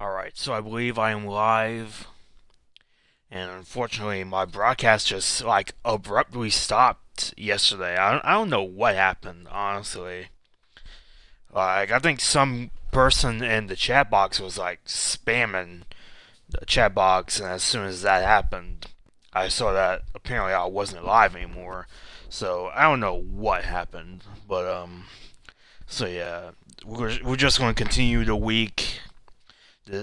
Alright, so I believe I am live, and unfortunately my broadcast just, abruptly stopped yesterday. I don't know what happened, honestly. I think some person in the chat box was, spamming the chat box, and as soon as that happened, I saw that apparently I wasn't live anymore. So, I don't know what happened, but, so yeah, we're just going to continue the week.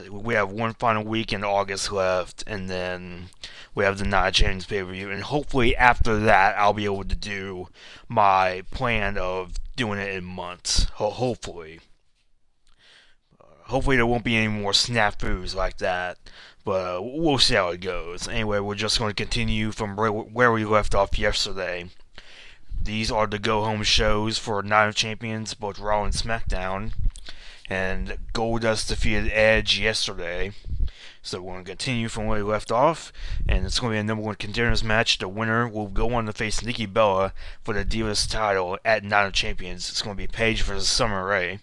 We have one final week in August left, and then we have the Night Champions pay-per-view, and hopefully after that I'll be able to do my plan of doing it in months. Hopefully. Hopefully there won't be any more snafus like that, but we'll see how it goes. Anyway, we're just going to continue from where we left off yesterday. These are the go-home shows for Night of Champions, both Raw and SmackDown. And Goldust defeated Edge yesterday. So we're going to continue from where we left off, and it's going to be a number one contenders match. The winner will go on to face Nikki Bella for the Divas title at Night of Champions. It's going to be Paige versus Summer Rae.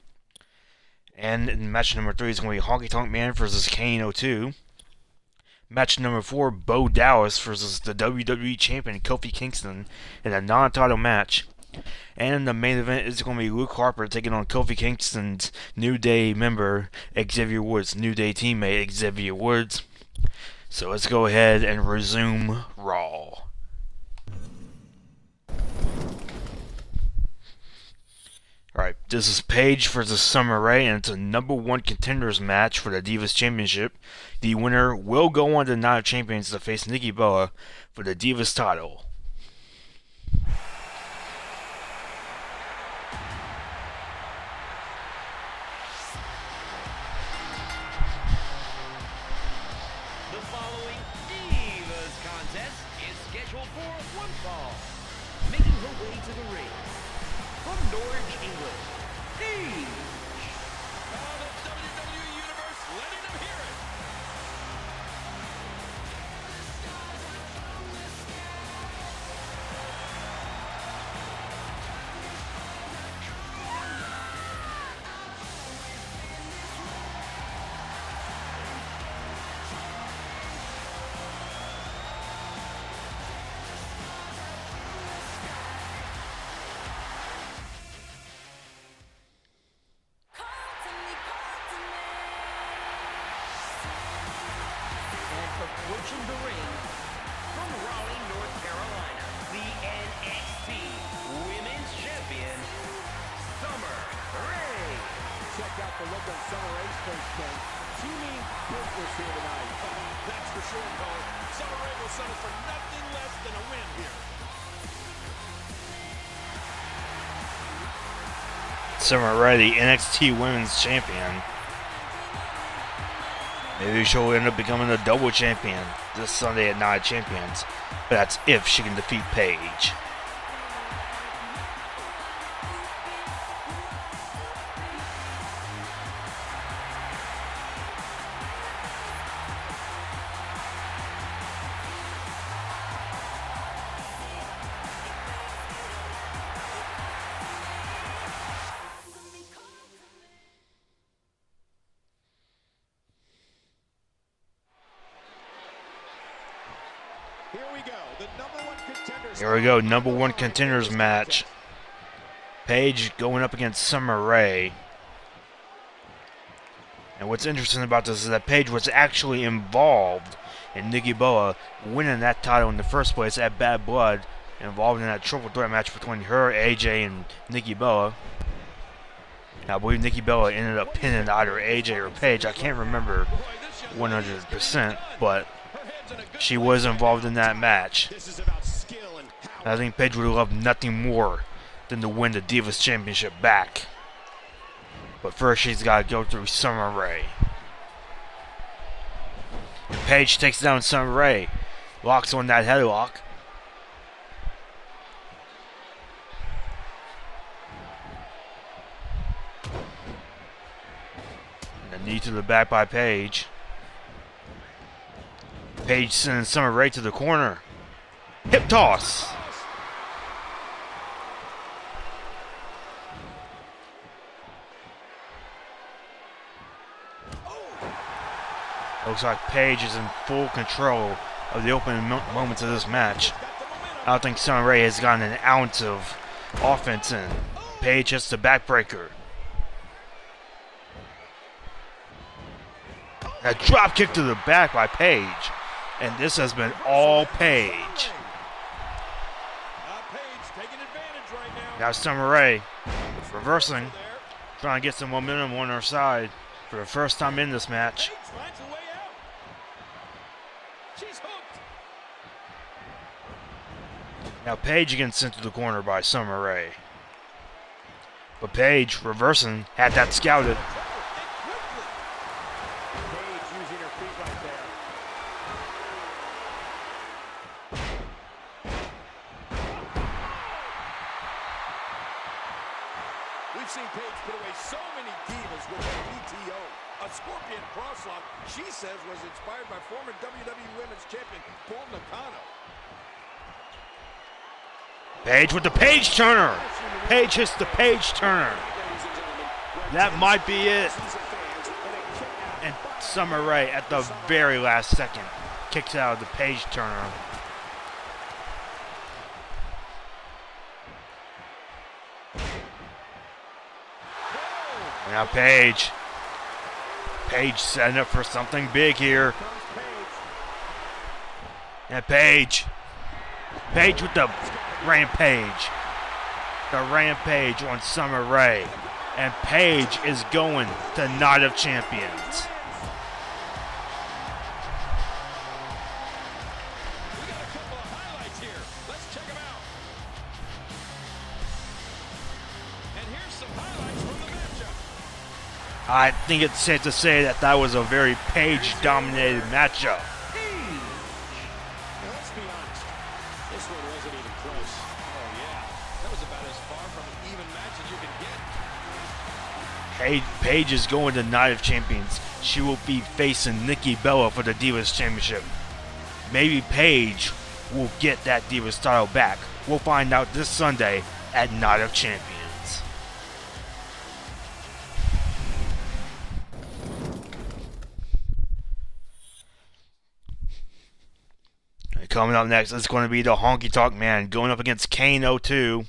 And in match number 3 is going to be Honky Tonk Man versus Kane 02. Match number 4, Bo Dallas versus the WWE Champion Kofi Kingston in a non-title match. And the main event is going to be Luke Harper taking on Kofi Kingston's New Day member, Xavier Woods, New Day teammate, Xavier Woods. So let's go ahead and resume Raw. Alright, this is Paige versus Summer Rae, and it's a number one contenders match for the Divas Championship. The winner will go on to Night of Champions to face Nikki Bella for the Divas title. Making her way to the ring, from Norwich, England, Paige. Oh, the WWE Universe letting them hear it. Approaching the ring, from Raleigh, North Carolina, the NXT Women's Champion, Summer Rae. Check out the look on Summer Rae's face, Ken. She means business here tonight. That's for sure, Cole. Summer Rae will settle for nothing less than a win here. Summer Rae, the NXT Women's Champion. Maybe she'll end up becoming a double champion this Sunday at Night Champions. But that's if she can defeat Paige. Here we go, number one contenders match. Paige going up against Summer Rae. And what's interesting about this is that Paige was actually involved in Nikki Bella winning that title in the first place at Bad Blood, involved in that triple threat match between her, AJ, and Nikki Bella. Now, I believe Nikki Bella ended up pinning either AJ or Paige. I can't remember 100%, but she was involved in that match. I think Paige would love nothing more than to win the Divas Championship back. But first, she's got to go through Summer Rae. Paige takes down Summer Rae, locks on that headlock. And a knee to the back by Paige. Paige sends Summer Rae to the corner. Hip toss. Looks like Paige is in full control of the opening moments of this match. I don't think Summer Rae has gotten an ounce of offense in. Paige hits the backbreaker. A drop kick to the back by Paige. And this has been all Paige. Paige taking advantage right now. Now Summer Rae reversing, trying to get some momentum on her side for the first time in this match. Paige finds a way out. She's hooked. Now Paige gets sent to the corner by Summer Rae. But Paige, reversing, had that scouted. Paige using her feet right there. We've seen Paige put away so many divas with her PTO. A scorpion crosslock, she says, was inspired by former WWE Women's Champion Paul Nakano. Paige with the Paige Turner. Paige hits the Paige Turner. That might be it. And Summer Rae at the very last second kicks out of the Paige Turner. Now Paige. Paige setting up for something big here. And Paige. Paige with the rampage. The rampage on Summer Rae. And Paige is going to Night of Champions. We got a couple of highlights here. Let's check them out. And here's some highlights from the matchup. I think it's safe to say that that was a very Paige-dominated matchup. Now, let's be honest. This one wasn't even close. Oh, yeah. That was about as far from an even match as you can get. Paige is going to Night of Champions. She will be facing Nikki Bella for the Divas Championship. Maybe Paige will get that Divas title back. We'll find out this Sunday at Night of Champions. Coming up next is going to be the Honky Tonk Man going up against Kane 02.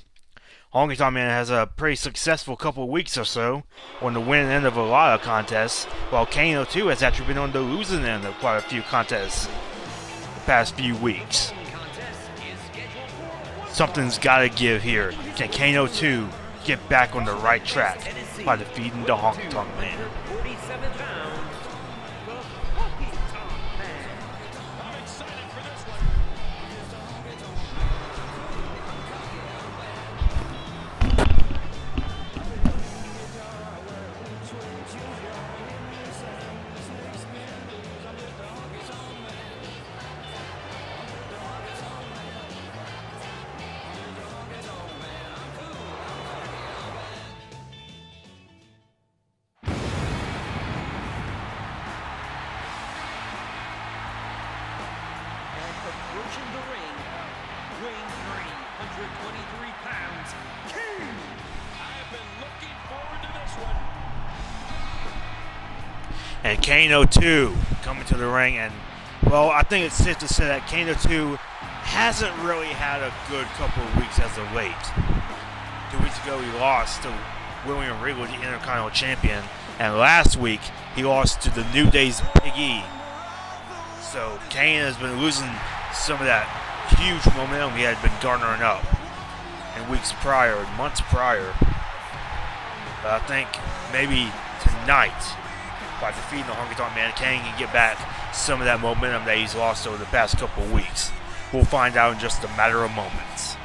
Honky Tonk Man has a pretty successful couple of weeks or so on the winning end of a lot of contests, while Kane 02 has actually been on the losing end of quite a few contests the past few weeks. Something's got to give here. Can Kane 02 get back on the right track by defeating the Honky Tonk Man? 47 pounds, the Honky Tonk Man. I'm excited for this one. Approaching the ring, weighing 323 pounds, Kane. I have been looking forward to this one. And Kane 02 coming to the ring, and well, I think it's safe to say that Kane 02 hasn't really had a good couple of weeks as of late. 2 weeks ago he lost to William Regal, the Intercontinental Champion, and last week he lost to the New Day's Big E. So Kane has been losing some of that huge momentum he had been garnering up in weeks prior, months prior. But I think maybe tonight, by defeating the Honky Tonk Man, Kane can get back some of that momentum that he's lost over the past couple of weeks. We'll find out in just a matter of moments.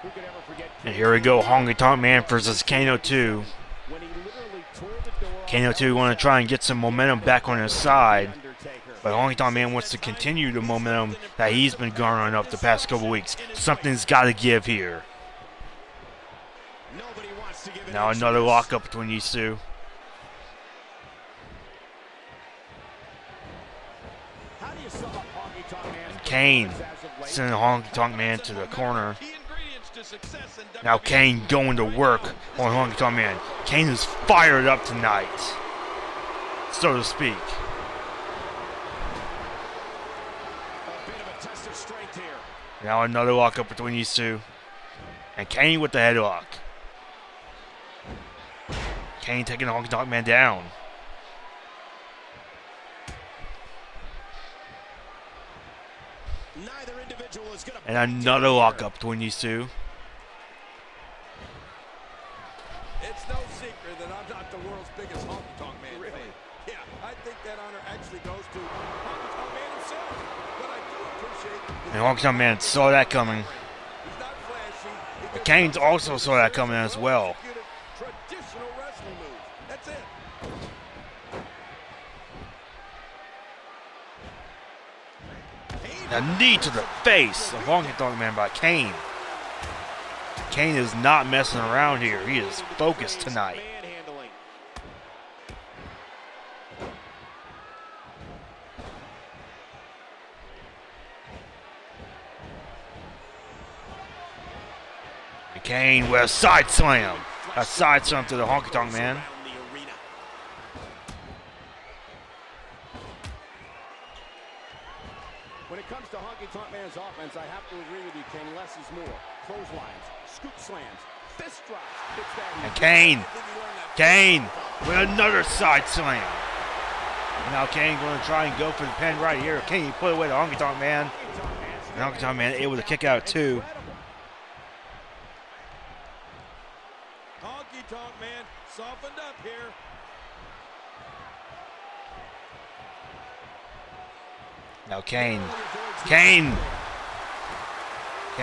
Who could ever forget And here we go, Honky Tonk Man versus Kane 02. when he literally tore the door Kane 02 want to try and get some momentum back on his side. Undertaker. But Honky Tonk Man wants to continue the momentum that he's been garnering up the past couple weeks. Something's got to give here. Now another lockup between these two. And Kane sending Honky Tonk Man to the corner. Now Kane going to work on Honky Tonk Man. Kane is fired up tonight, so to speak. Now another lockup between these two. And Kane with the headlock. Kane taking the Honky Tonk Man down. And another lockup between these two. It's no secret that I'm not the world's biggest Honky Tonk Man fan. Yeah, I think that honor actually goes to Honky Tonk Man himself. But I do appreciate. And Honky Tonk Man saw that coming. He's not flashy. But Kane's also saw that coming as well. Traditional wrestling moves. That's it. A knee to the face of Honky Tonk Man by Kane. Kane is not messing around here. He is focused tonight. And Kane with a side slam. A side slam to the Honky Tonk Man. When it comes to Honky Tonk Man's offense, I have to agree with you, King. Less is more. Clotheslines, scoop slams, fist drops. And Kane with another side slam. And now Kane going to try and go for the pin right here. Kane put away the Honky Tonk Man. And Honky Tonk Man able to kick out too. Honky Tonk Man softened up here. Now Kane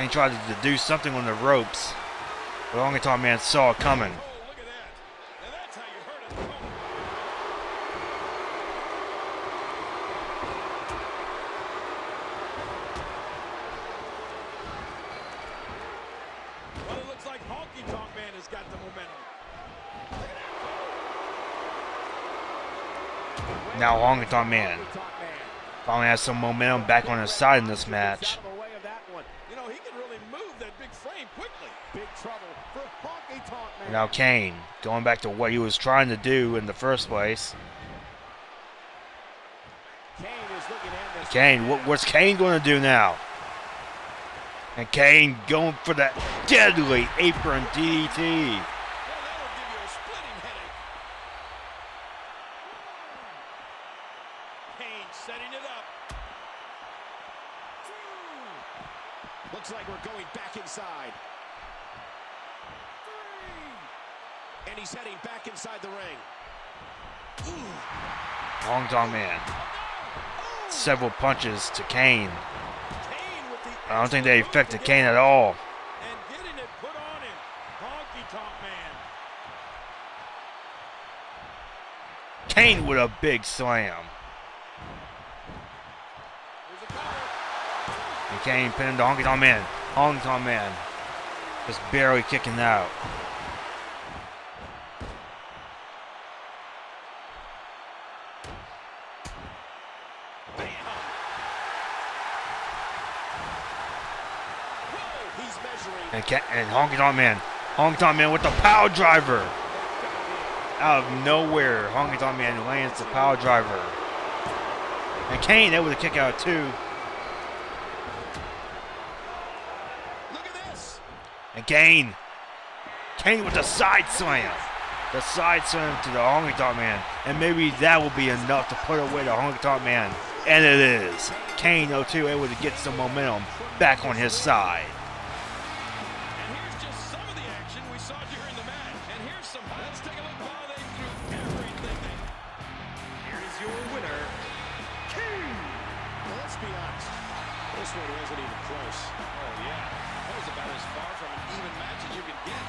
tried to do something on the ropes, but Honky Tonk Man saw it coming. Oh, look at that. Now that's how you hurt it. Well, it looks like Honky Tonk Man has got the momentum. Now Honky Tonk Man finally has some momentum back on his side in this match. You know, he can really move that big frame quickly. Big trouble for Honky Tonk Man. Now Kane going back to what he was trying to do in the first place. Kane is looking at this. Kane, what's Kane going to do now? And Kane going for that deadly apron DDT. Well, that'll give you a splitting headache. Kane setting it up. Looks like we're going back inside. And he's heading back inside the ring. Honky Tonk Man. Several punches to Kane. I don't think they affected Kane at all. And getting it put on him. Honky Tonk Man. Kane with a big slam. There's a cover. And Kane pinned the Honky Tonk Man. Honky Tonk Man just barely kicking out. And Honky Tonk Man with the power driver. Out of nowhere, Honky Tonk Man lands the power driver. And Kane able to kick out too. Look at this. And Kane with the side slam. The side slam to the Honky Tonk Man. And maybe that will be enough to put away the Honky Tonk Man. And it is. Kane, though, too, able to get some momentum back on his side. And here's just some of the action we saw during the match. And here's some. Let's take a look while they threw everything. Here is your winner, Kane. Well, let's be honest. This one wasn't even close. Oh, yeah. That was about as far from an even match as you could get.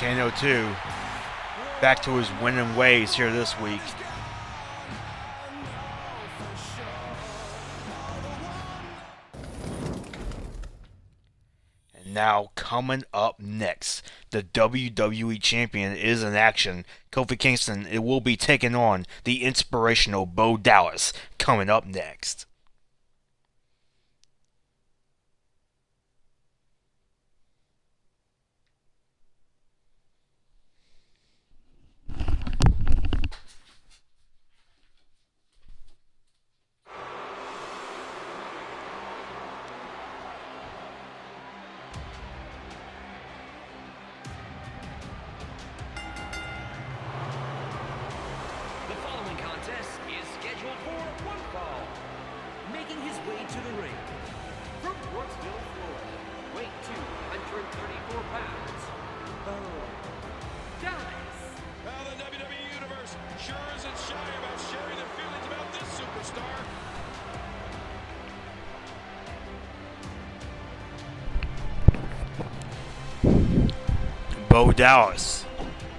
Kane 2 back to his winning ways here this week. And now coming up next, the WWE Champion is in action. Kofi Kingston, it will be taking on the inspirational Bo Dallas coming up next. Bo Dallas.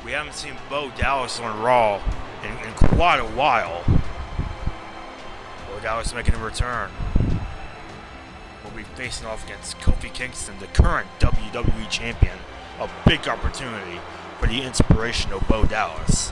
We haven't seen Bo Dallas on Raw in quite a while. Bo Dallas making a return. We'll be facing off against Kofi Kingston, the current WWE Champion. A big opportunity for the inspirational Bo Dallas.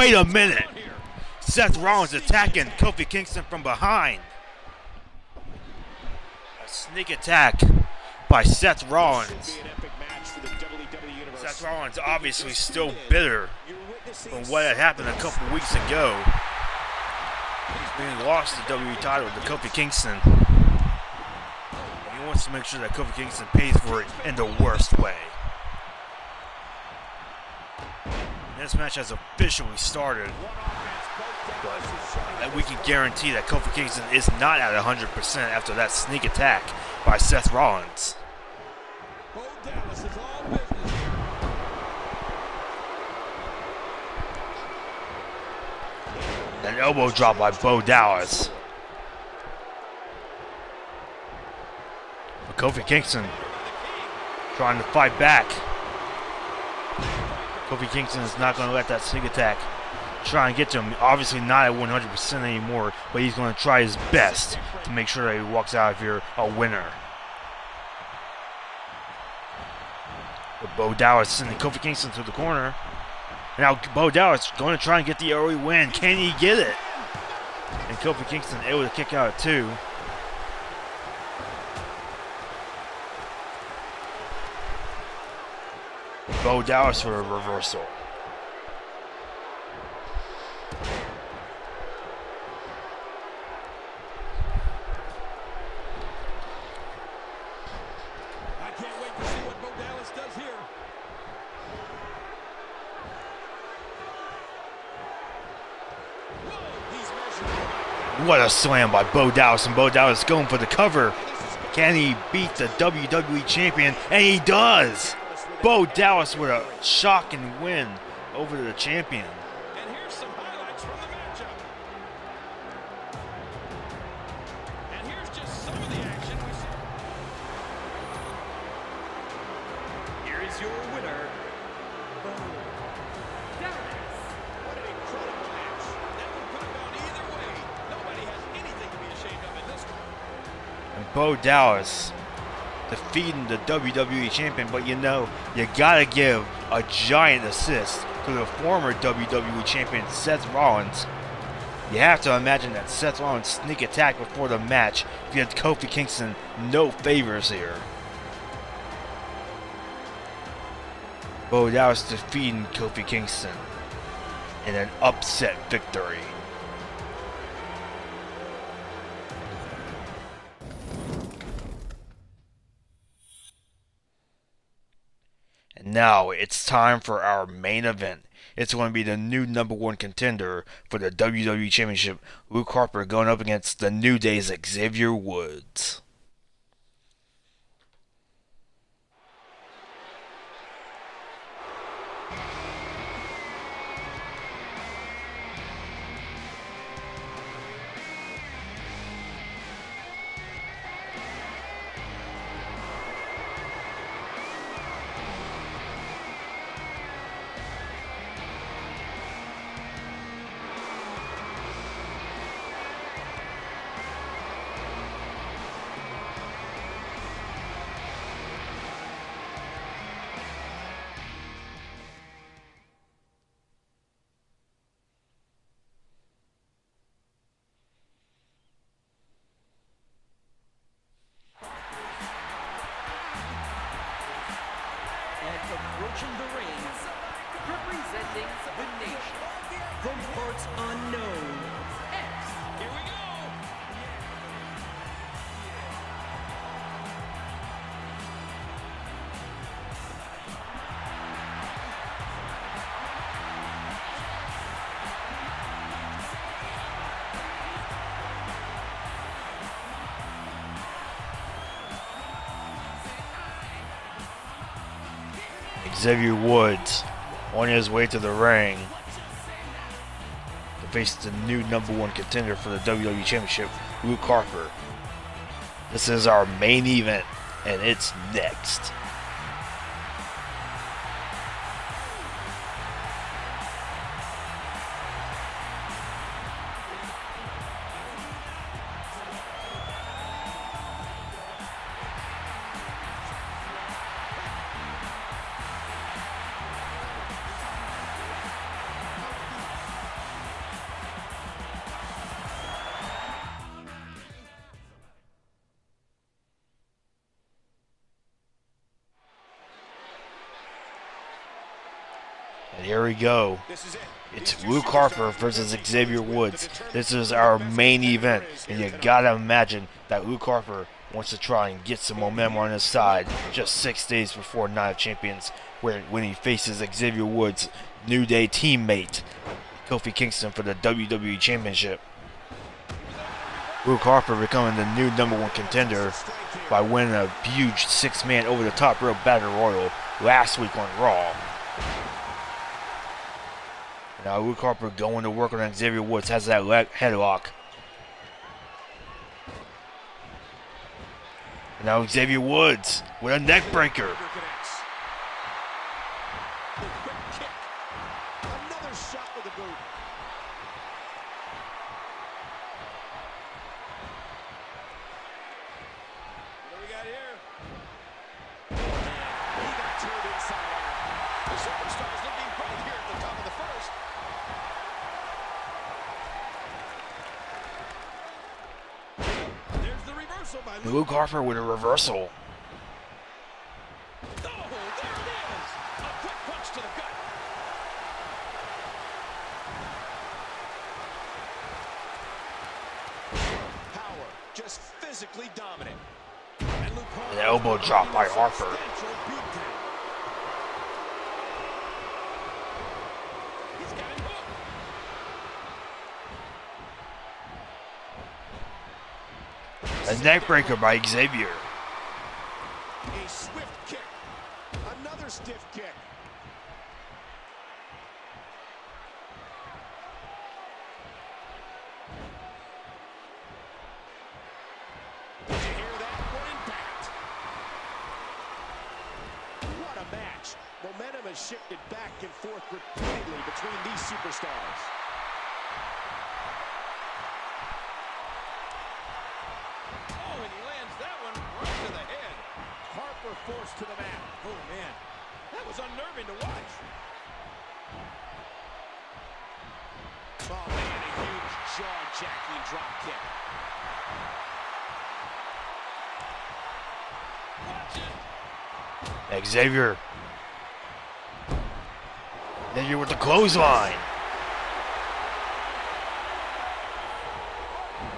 Wait a minute! Seth Rollins attacking Kofi Kingston from behind. A sneak attack by Seth Rollins. Seth Rollins obviously still bitter from what had happened a couple weeks ago. He lost the WWE title to Kofi Kingston. He wants to make sure that Kofi Kingston pays for it in the worst way. This match has officially started, but we can guarantee that Kofi Kingston is not at 100% after that sneak attack by Seth Rollins. An elbow drop by Bo Dallas. But Kofi Kingston trying to fight back. Kofi Kingston is not going to let that sneak attack try and get to him. Obviously not at 100% anymore, but he's going to try his best to make sure that he walks out of here a winner. But Bo Dallas sending Kofi Kingston to the corner. Now Bo Dallas going to try and get the early win. Can he get it? And Kofi Kingston able to kick out at 2. Bo Dallas for a reversal. I can't wait to see what Bo Dallas does here. Whoa, what a slam by Bo Dallas, and Bo Dallas going for the cover. Can he beat the WWE Champion? And he does! Bo Dallas with a shocking win over the champion. and here's some highlights from the matchup. And here's just some of the action we saw. Here is your winner, Bo Dallas. What an incredible match. That one could have gone either way. Nobody has anything to be ashamed of in this one. And Bo Dallas defeating the WWE Champion, but you know, you gotta give a giant assist to the former WWE Champion Seth Rollins. You have to imagine that Seth Rollins sneak attack before the match did Kofi Kingston no favors here. Bo Dallas defeating Kofi Kingston in an upset victory. And now it's time for our main event. It's going to be the new #1 contender for the WWE Championship, Luke Harper, going up against the New Day's Xavier Woods. Approaching the ring, representing the nation, from parts unknown, X. Here we go! Xavier Woods on his way to the ring to face the new #1 contender for the WWE Championship, Luke Harper. This is our main event, and it's next. And here we go. It's Luke Harper versus Xavier Woods. This is our main event. And you gotta imagine that Luke Harper wants to try and get some momentum on his side just 6 days before Night of Champions, when he faces Xavier Woods' New Day teammate, Kofi Kingston, for the WWE Championship. Luke Harper becoming the new #1 contender by winning a huge 6-man over-the-top rope battle royal last week on Raw. Now Luke Harper going to work on Xavier Woods, has that headlock. And now Xavier Woods with a neck breaker. Another shot with the boot. What do we got here? He got turned inside out. The superstar's looking great here at the top of the first. There's the reversal by And Luke Harper with a reversal. Oh, there it is! A quick punch to the gut. Power, just physically dominant. And Luke Harper, An elbow drop by Harper. substantial beatdown. He's got him hooked. A neck breaker by Xavier. A swift kick. Another stiff kick. Did you hear that? What impact? What a match. Momentum has shifted back and forth repeatedly between these superstars. Oh, and he lands that one right to the head. Harper forced to the mat. Oh, man. That was unnerving to watch. Oh, man, a huge jaw-jacking drop kick. Watch it. Xavier. Xavier with the clothesline.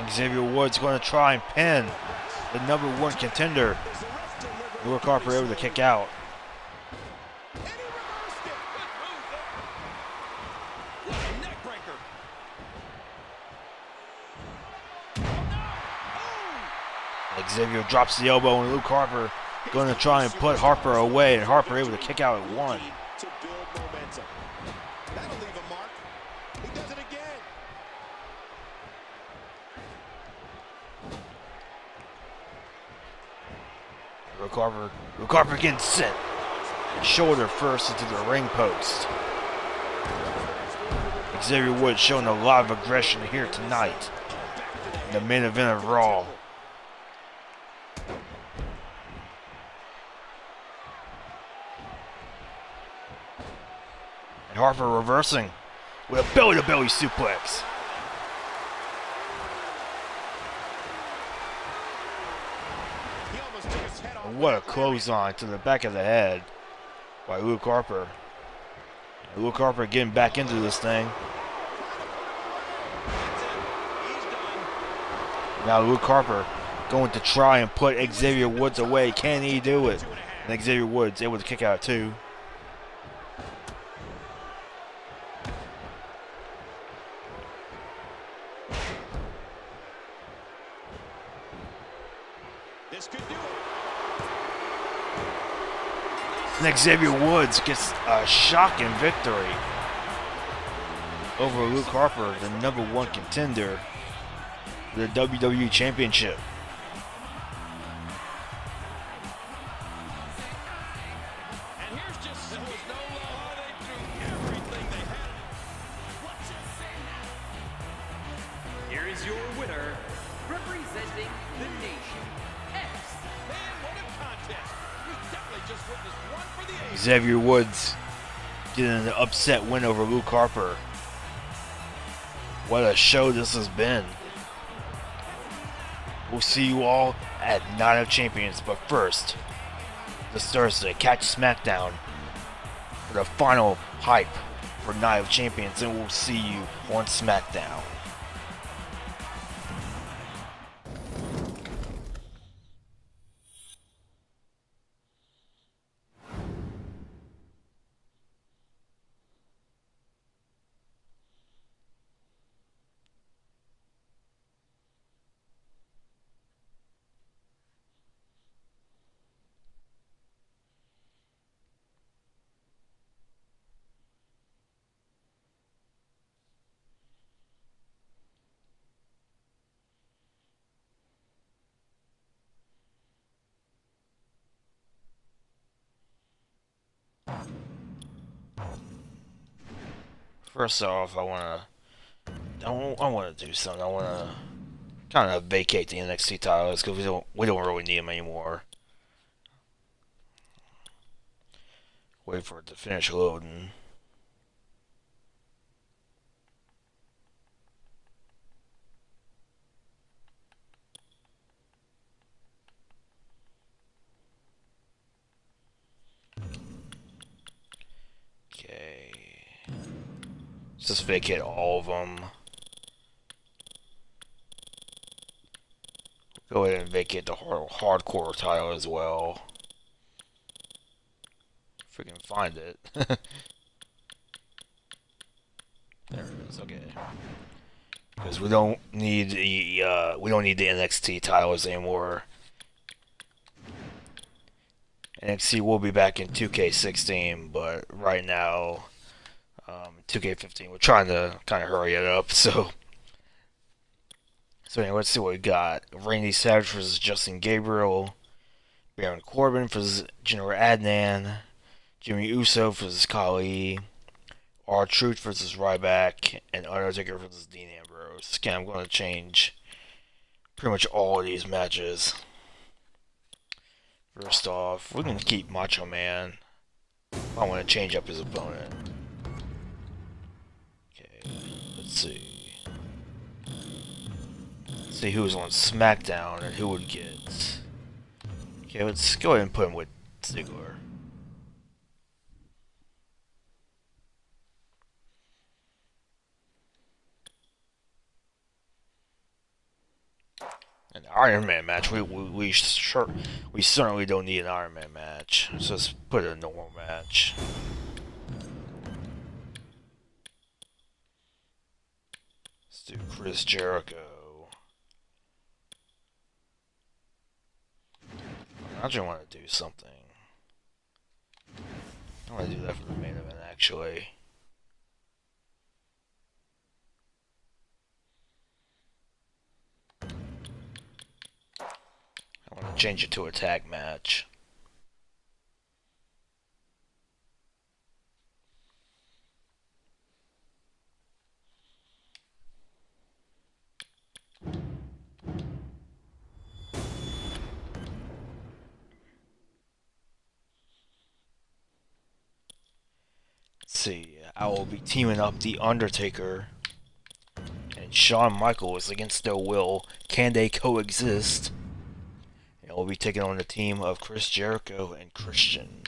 Xavier Woods going to try and pin the #1 contender. There's the ref delivery. Luke Harper able to kick out. And he reversed it. Good move there. Xavier drops the elbow and Luke Harper going to try and put Harper away, and Harper able to kick out at 1. To build momentum. That'll leave a mark. He does it again. Luke Harper getting sent. Shoulder first into the ring post. Xavier Woods showing a lot of aggression here tonight in the main event of Raw. And Harper reversing with a belly-to-belly suplex. He almost took his head off. And what a clothesline to the back of the head by Luke Harper. And Luke Harper getting back into this thing. Now Luke Harper going to try and put Xavier Woods away. Can he do it? And Xavier Woods able to kick out 2. This could do it. And Xavier Woods gets a shocking victory over Luke Harper, the #1 contender for the WWE Championship. And here's just there was no law. They threw everything they had. Here is your winner, representing the nation, X. Man, what a contest. We definitely just witnessed one for the ages. Xavier Woods getting an upset win over Luke Harper. What a show this has been. We'll see you all at Night of Champions, but first, this Thursday, catch SmackDown for the final hype for Night of Champions, and we'll see you on SmackDown. First off, I want to do something. I want to kind of vacate the NXT titles because we don't really need them anymore. Wait for it to finish loading. Okay. Let's just vacate all of them. Go ahead and vacate the hardcore title as well. If we can find it. There it is. Okay. Because we don't need the NXT titles anymore. NXT will be back in 2K16, but right now, 2K15, we're trying to kind of hurry it up. So anyway, let's see what we got. Randy Savage versus Justin Gabriel. Baron Corbin versus General Adnan. Jimmy Uso versus Khali. R-Truth versus Ryback. And Undertaker versus Dean Ambrose. Again, I'm going to change pretty much all of these matches. First off, we're going to keep Macho Man. I want to change up his opponent. Okay, let's see. Let's see who's on SmackDown and who would get. Okay, let's go ahead and put him with Ziggler. An Iron Man match. We certainly don't need an Iron Man match. So let's put a normal match. Let's do Chris Jericho. I just want to do something. I want to do that for the main event, actually. I want to change it to a tag match. Let's see, I will be teaming up The Undertaker and Shawn Michaels against their will. Can they coexist? And we'll be taking on the team of Chris Jericho and Christian.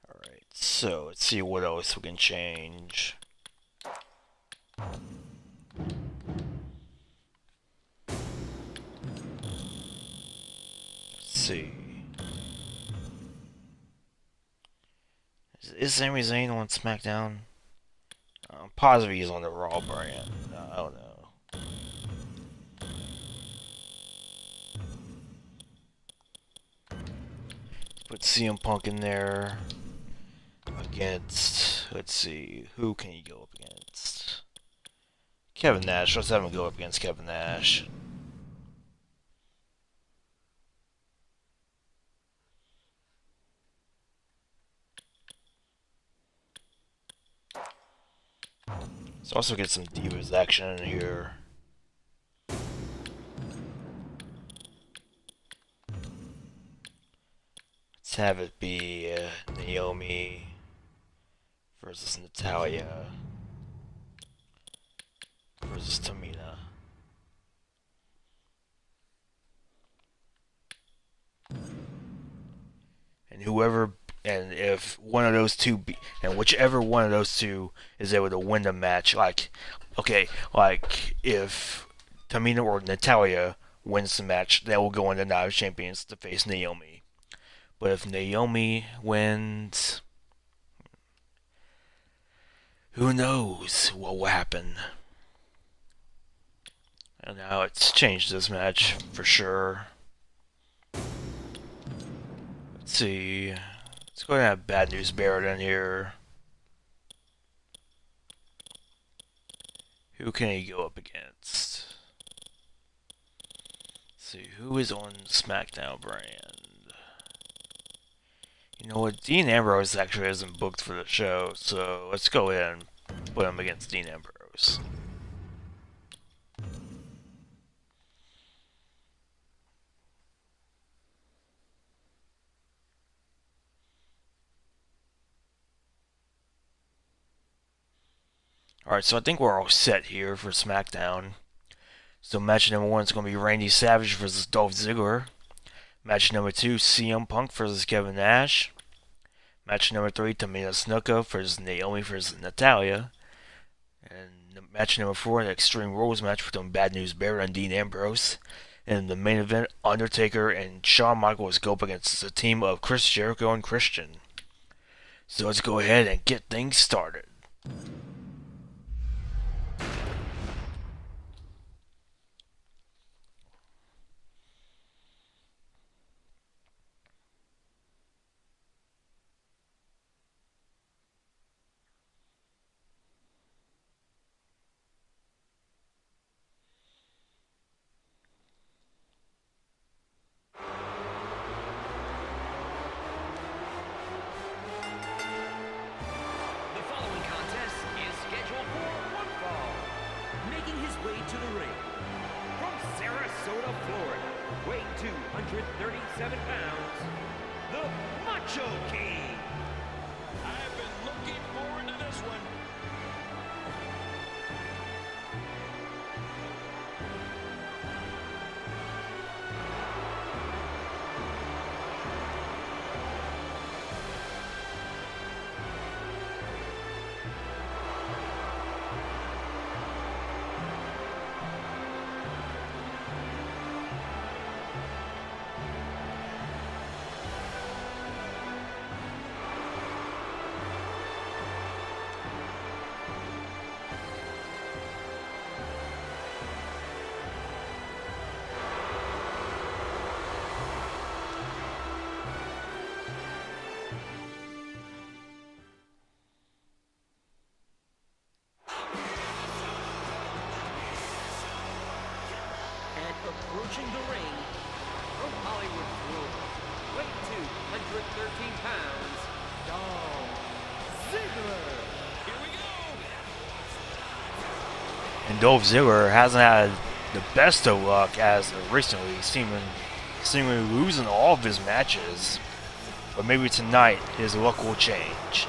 Alright, so let's see what else we can change. See. Is Sami Zayn on SmackDown? I'm positive he's on the Raw brand. I don't know. Put CM Punk in there against, let's see, who can he go up against? Kevin Nash. Let's have him go up against Kevin Nash. Let's also get some Divas action in here. Let's have it be Naomi versus Natalya versus Tamina. And whoever, and if one of those two, and whichever one of those two is able to win the match, like, okay, like if Tamina or Natalya wins the match, they will go on the Night of Champions to face Naomi. But if Naomi wins, who knows what will happen? And now it's changed this match for sure. Let's see. Let's go ahead and have Bad News Barrett in here. Who can he go up against? Let's see, who is on SmackDown brand? You know what? Dean Ambrose actually isn't booked for the show, so let's go ahead and put him against Dean Ambrose. Alright, so I think we're all set here for SmackDown. So match number 1 is going to be Randy Savage versus Dolph Ziggler. Match number 2, CM Punk versus Kevin Nash. Match number 3, Tamina Snuka versus Naomi versus Natalya. And match number 4, an Extreme Rules match between Bad News Barrett and Dean Ambrose. And the main event, Undertaker and Shawn Michaels go up against the team of Chris Jericho and Christian. So let's go ahead and get things started. approaching the ring from Hollywood, Florida, weight 213 pounds, Dolph Ziggler. Here we go. And Dolph Ziggler hasn't had the best of luck as of recently, seemingly losing all of his matches. But maybe tonight his luck will change.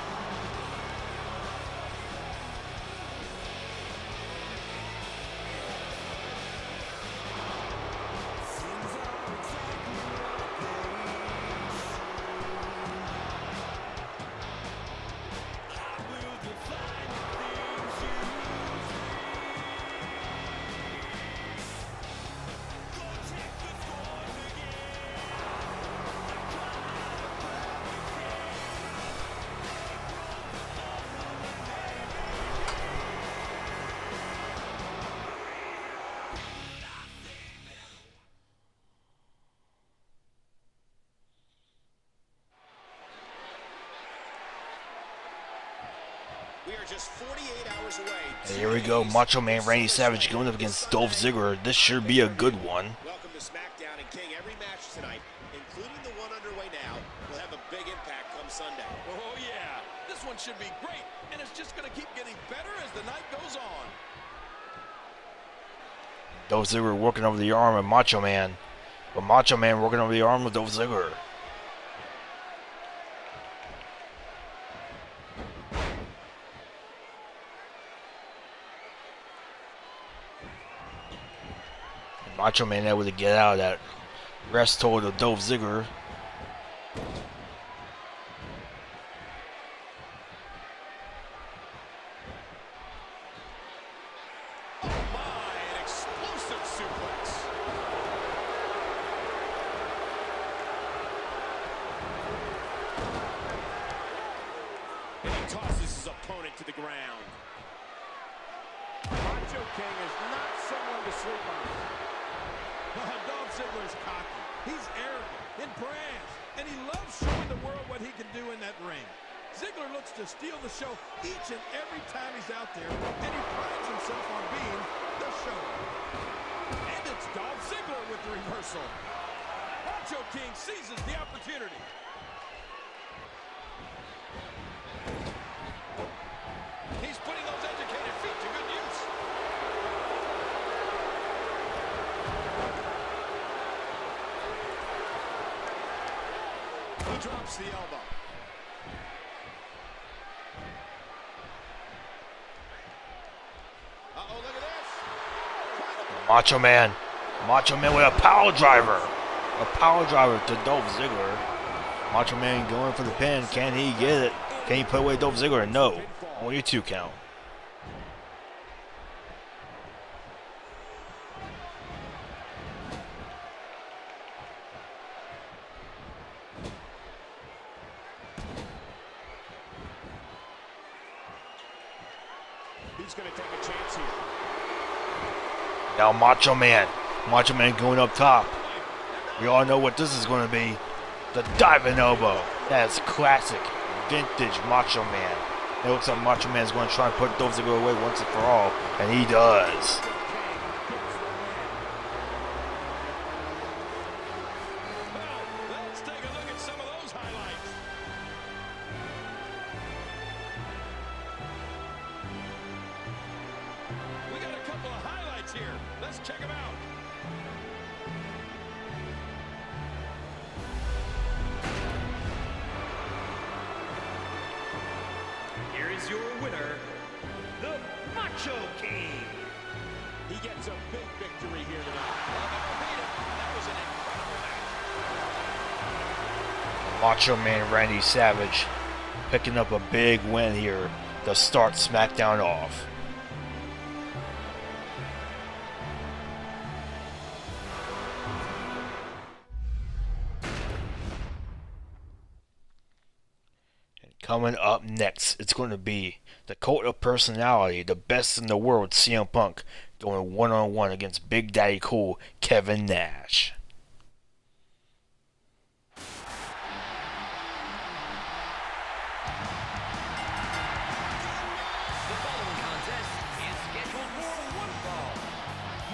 We are just 48 hours away. And here we go, Macho Man Randy Savage going up against Dolph Ziggler. This should be a good one. Welcome to SmackDown, and King, every match tonight, including the one underway now, will have a big impact come Sunday. Oh, yeah. This one should be great, and it's just going to keep getting better as the night goes on. Dolph Ziggler working over the arm of Macho Man. But Macho Man working over the arm of Dolph Ziggler. Macho Man able to get out of that rest hold of Dolph Ziggler. Oh my, an explosive suplex. And he tosses his opponent to the ground. Macho King is not someone to sleep on. Dolph Ziggler's cocky. He's arrogant and brash, and he loves showing the world what he can do in that ring. Ziggler looks to steal the show each and every time he's out there, and he prides himself on being the show. And it's Dolph Ziggler with the reversal. Macho King seizes the opportunity. He's putting those educated feet to good use. He drops the elbow. Uh-oh, look at this. Macho Man with a power driver. A power driver to Dolph Ziggler. Macho Man going for the pin. Can he get it? Can he put away Dolph Ziggler? No. Only a 2 count. He's going to take a chance here. Now Macho Man going up top. We all know what this is going to be. The diving elbow. That's classic, vintage Macho Man. It looks like Macho Man's going to try and put Dolph Ziggler away once and for all, and he does. Well, let's take a look at some of those highlights. We got a couple of highlights here. Let's check them out. Here is your winner, the Macho King. He gets a big victory here tonight. That was an incredible match. Macho Man Randy Savage picking up a big win here to start SmackDown off. Coming up next, it's going to be the Cult of Personality, the best in the world, CM Punk, going one-on-one against Big Daddy Cool, Kevin Nash. The following contest is scheduled for one fall.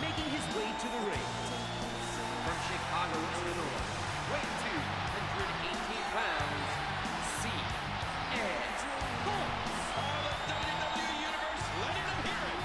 Making his way to the ring Chicago, Illinois. Weight 218 pounds. CM Punk. Oh, the WWE Universe letting them hear it.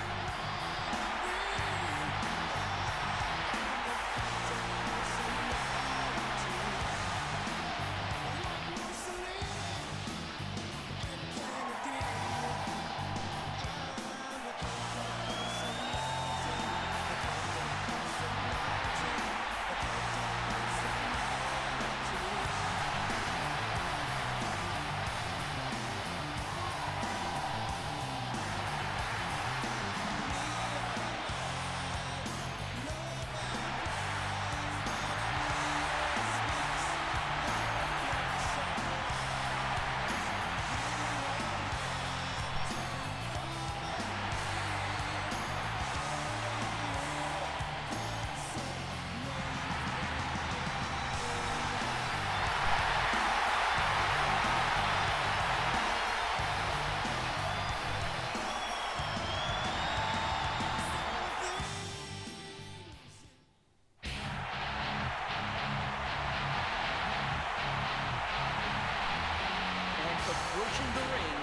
Approaching the ring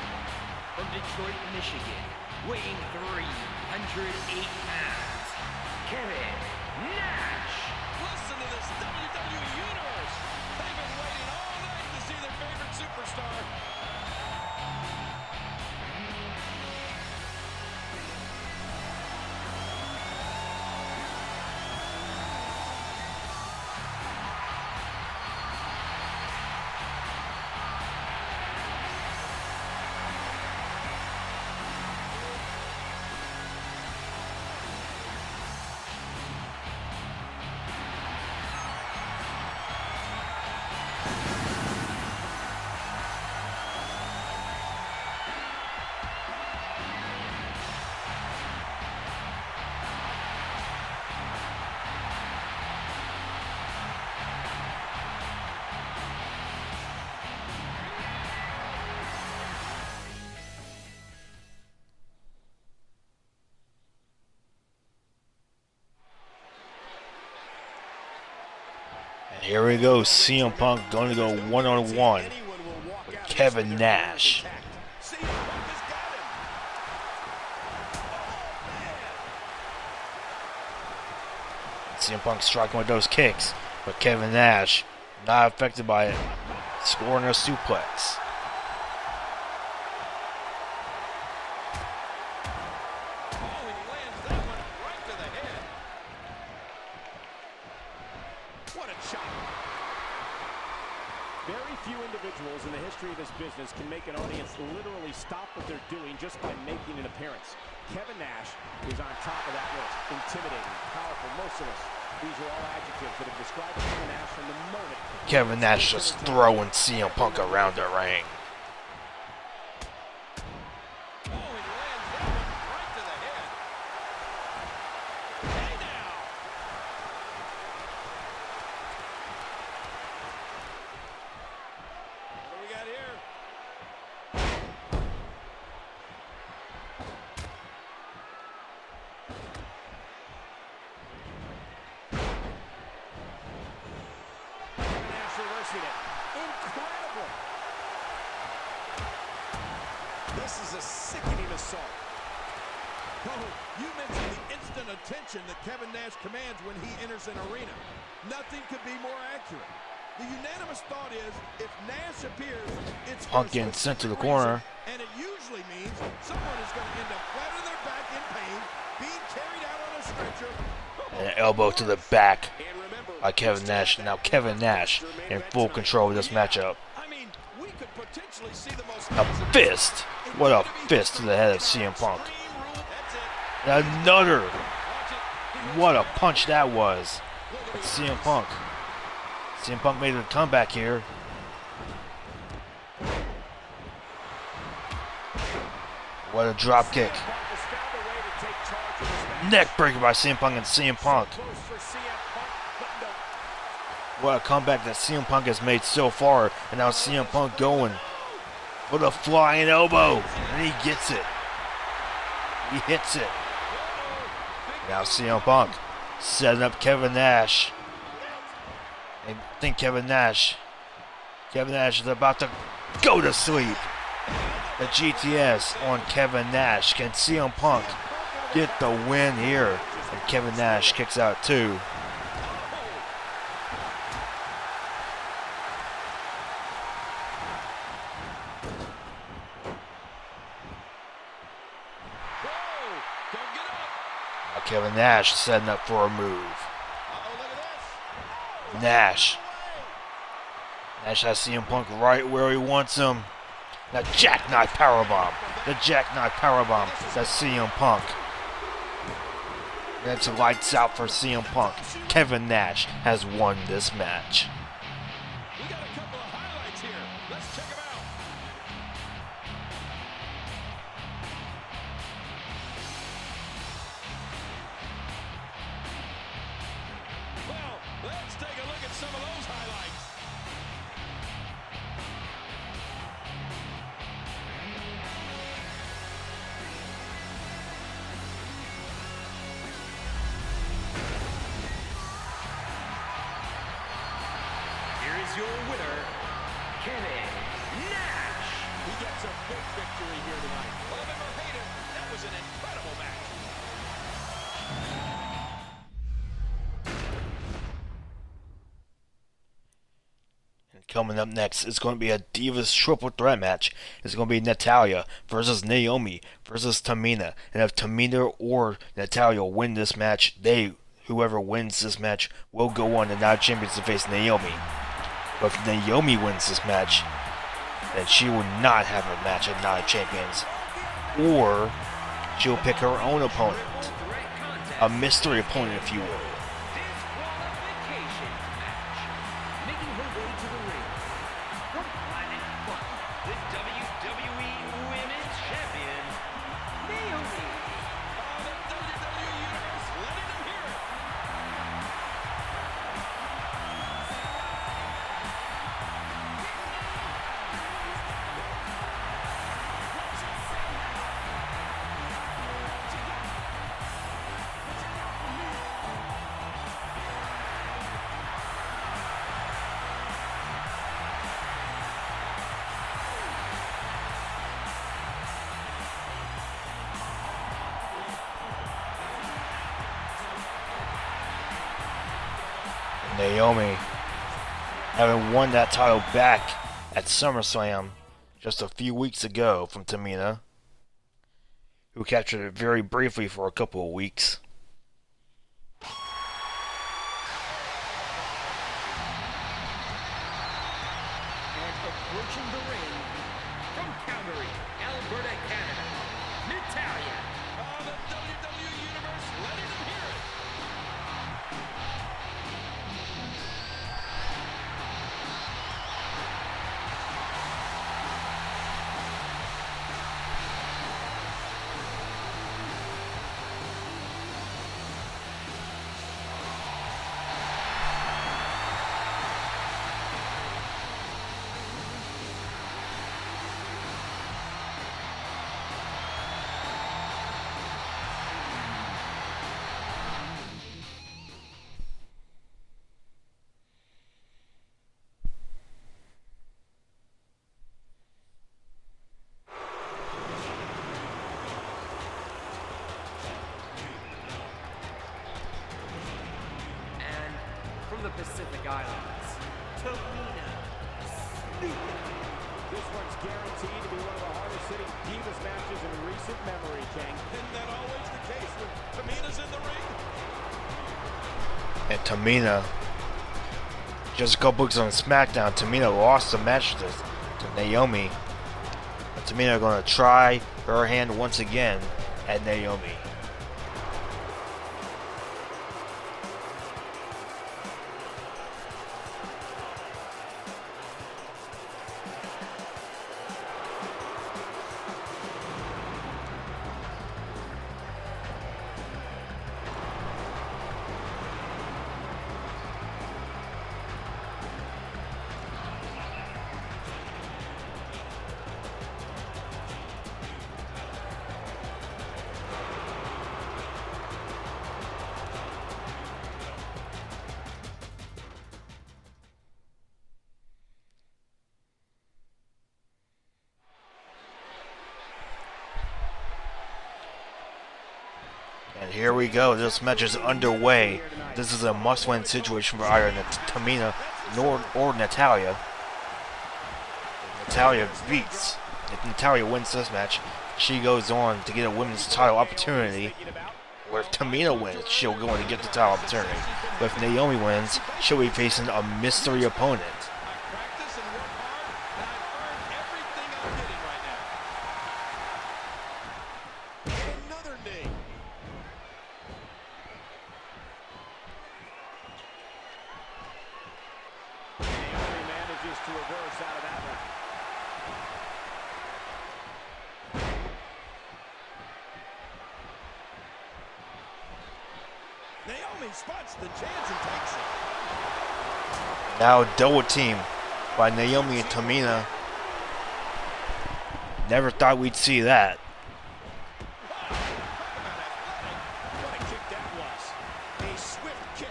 from Detroit, Michigan, weighing 308 pounds, Kevin Nash. Listen to this WWE Universe. They've been waiting all night to see their favorite superstar. And here we go, CM Punk going to go one-on-one with Kevin Nash. CM Punk striking with those kicks, but Kevin Nash not affected by it, scoring a suplex. Very few individuals in the history of this business can make an audience literally stop what they're doing just by making an appearance. Kevin Nash is on top of that list. Intimidating, powerful, merciless. These are all adjectives that have described Kevin Nash from the moment. Kevin Nash just throwing CM Punk around the ring. Incredible. This is a sickening assault. Oh, you mentioned the instant attention that Kevin Nash commands when he enters an arena. Nothing could be more accurate. The unanimous thought is, if Nash appears, it's Punk getting sent to the corner. And it usually means someone is going to end up flat on their back in pain, being carried out on a stretcher. And an elbow to the back by Kevin Nash. Now Kevin Nash in full control of this matchup. I mean, we could potentially see the most A fist. What a fist to the head of CM Punk. And another. What a punch that was. CM Punk. CM Punk made a comeback here. What a drop kick. Neck breaker by CM Punk and CM Punk. What a comeback that CM Punk has made so far. And now CM Punk going with a flying elbow. And he gets it. He hits it. Now CM Punk setting up Kevin Nash. I think Kevin Nash is about to go to sleep. The GTS on Kevin Nash. Can CM Punk get the win here? And Kevin Nash kicks out too. Now Kevin Nash setting up for a move. Nash has CM Punk right where he wants him. Now jackknife powerbomb. The jackknife powerbomb. That's CM Punk. That's lights out for CM Punk. Kevin Nash has won this match. We got a couple of highlights here. Let's check them out. Well, let's take a look at some of those highlights. Here is your winner, Kevin Nash. He gets a big victory here tonight. Love him or hate him, that was an incredible match. And coming up next is going to be a Divas triple threat match. It's going to be Natalya versus Naomi versus Tamina. And if Tamina or Natalya win this match, whoever wins this match will go on to Night Champions to face Naomi. But if Naomi wins this match, then she will not have a match at Night Champions. Or she'll pick her own opponent. A mystery opponent, if you will. Disqualification match. Making her way to the ring. From Planet Fun, the WWE Women's Champion, Naomi. The WWE Universe letting them hear it. Naomi, having won that title back at SummerSlam just a few weeks ago from Tamina, who captured it very briefly for a couple of weeks. And approaching the ring, from Calgary, Alberta, Canada, Natalya. The WWE Universe letting them hear it. And from the Pacific Islands, Tamina Snuka. This one's guaranteed to be one of the hardest hitting Divas matches in recent memory, King. Isn't that always the case when Tamina's in the ring? And Tamina, just a couple weeks on SmackDown, Tamina lost the match to Naomi. And Tamina going to try her hand once again at Naomi. And here we go. This match is underway. This is a must-win situation for either Tamina or Natalya. Natalya beats. If Natalya wins this match, she goes on to get a women's title opportunity. Or if Tamina wins, she'll go on to get the title opportunity. But if Naomi wins, she'll be facing a mystery opponent. Naomi spots the chance and takes it. Now double team by Naomi and Tamina. Never thought we'd see that. What a kick that was. A swift kick.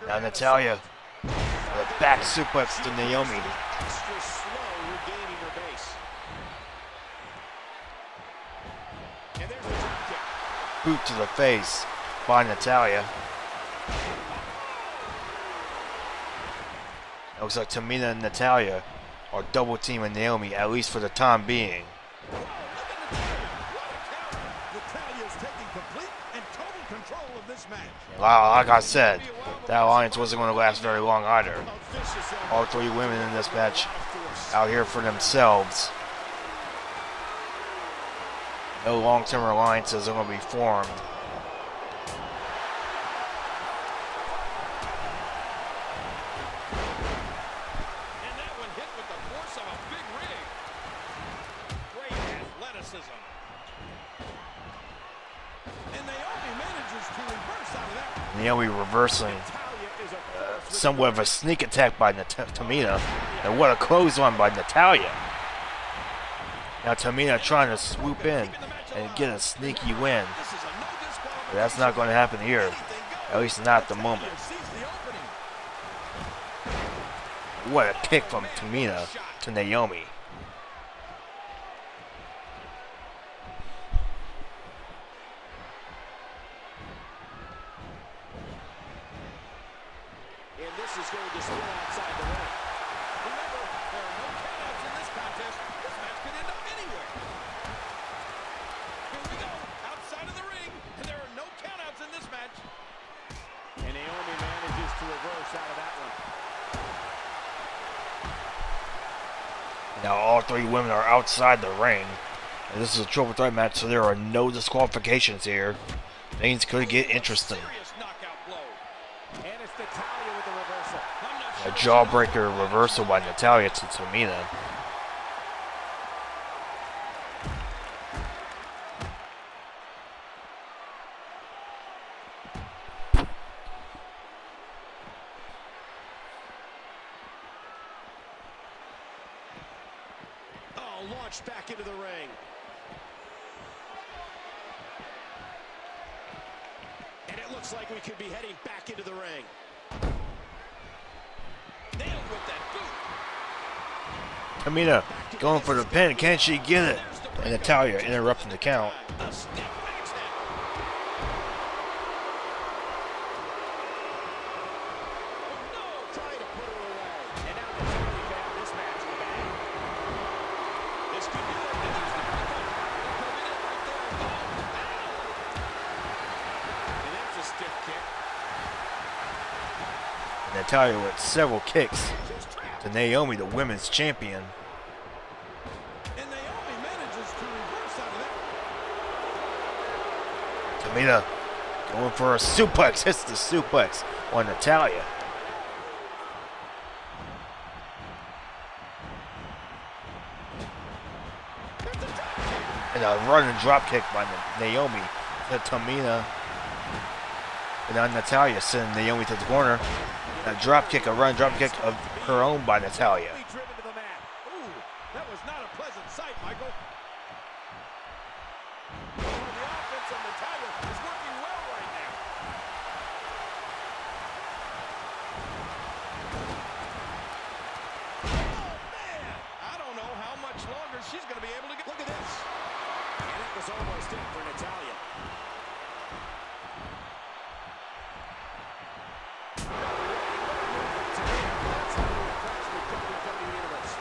Now Natalya, the back suplex to Naomi. Extra slow regaining her base. And there's the drop kick. Boot to the face by Natalya. It looks like Tamina and Natalya are double teaming Naomi, at least for the time being. Natalya's taking complete and total control of this match. Like I said, that alliance wasn't going to last very long either. All three women in this match out here for themselves. No long-term alliances are going to be formed. And that one hit with the force of a big rig. Great athleticism. And Naomi manages to reverse out of that one. Naomi reversing. Somewhat of a sneak attack by Tamina. And what a clothesline by Natalya. Now Tamina trying to swoop in and get a sneaky win. But that's not going to happen here. At least not at the moment. What a kick from Tamina to Naomi. And this is going to spill outside the ring. Remember, there are no countouts in this contest. This match could end up anywhere. Here we go, outside of the ring, and there are no countouts in this match. And Naomi manages to reverse out of that one. Now all three women are outside the ring. And this is a triple threat match, so there are no disqualifications here. Things could get interesting. Serious knockout blow. And it's Natalya with the reversal. A jawbreaker reversal by Natalya to Tamina. Oh, launched back into the ring. And it looks like we could be heading back into the ring. Nailed with that boot. Tamina going for the pin. Can she get it? And Natalya interrupting the count. A stiff backstab. Oh no! Trying to put her away. And now Natalya can have this match in the bag. This could be it. This is the breakup. Could be it right there. Oh, And that's a stiff kick. Natalya with several kicks to Naomi, the women's champion. and Naomi manages to reverse out of that. Tamina going for a suplex. Hits the suplex on Natalya. And a running drop kick by Naomi to Tamina. And now Natalya sending Naomi to the corner. A drop kick, a running drop kick of her own by Natalya. Driven to the mat. Ooh, that was not a pleasant sight, Michael. almost in for Natalya. That's how you approach the WWE Universe.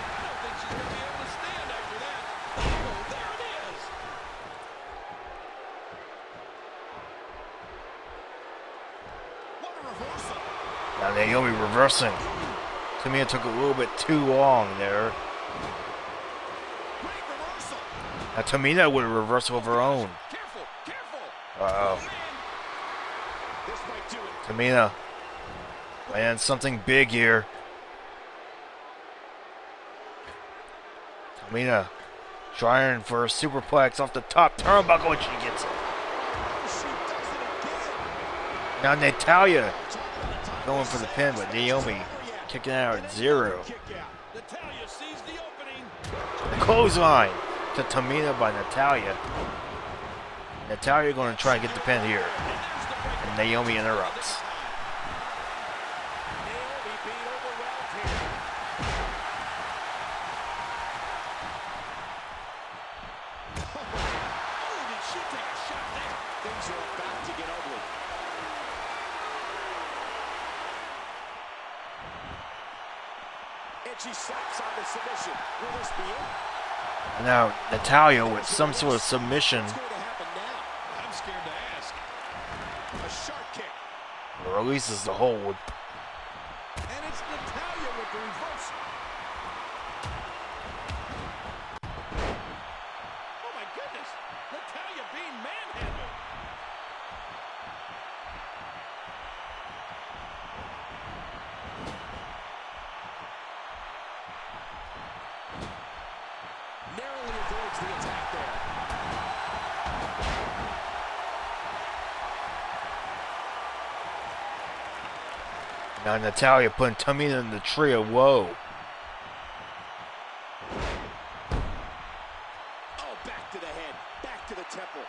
I don't think she's going to be able to stand after that. Oh, there it is. What a reversal. Now Naomi reversing. Tamina took a little bit too long there. Great reversal. Now Tamina with a reversal of her own. Careful, careful. Uh-oh. Man, This might do it. Tamina. Man, something big here. Tamina trying for a superplex off the top turnbuckle and she gets it. She does it again. Now Natalya Talk about a time going for the pin, but Naomi kicking out at 0. kick out. Natalya sees the opening. The clothesline to Tamina by Natalya. Natalya going to try and get the pin here. And Naomi interrupts. Naomi being overwhelmed here. Oh, did she take a shot there? Things are about to get ugly. And she slaps on the submission. Will this be it? Now Natalya with some sort of submission. What's going to happen now? I'm scared to ask. A sharp kick. Releases the hold. And it's Natalya with the reversal. Oh my goodness. Natalya being manhandled. Narrowly avoids the attack there. Now Natalya putting Tamina in the tree of woe. Oh, back to the head. Back to the temple.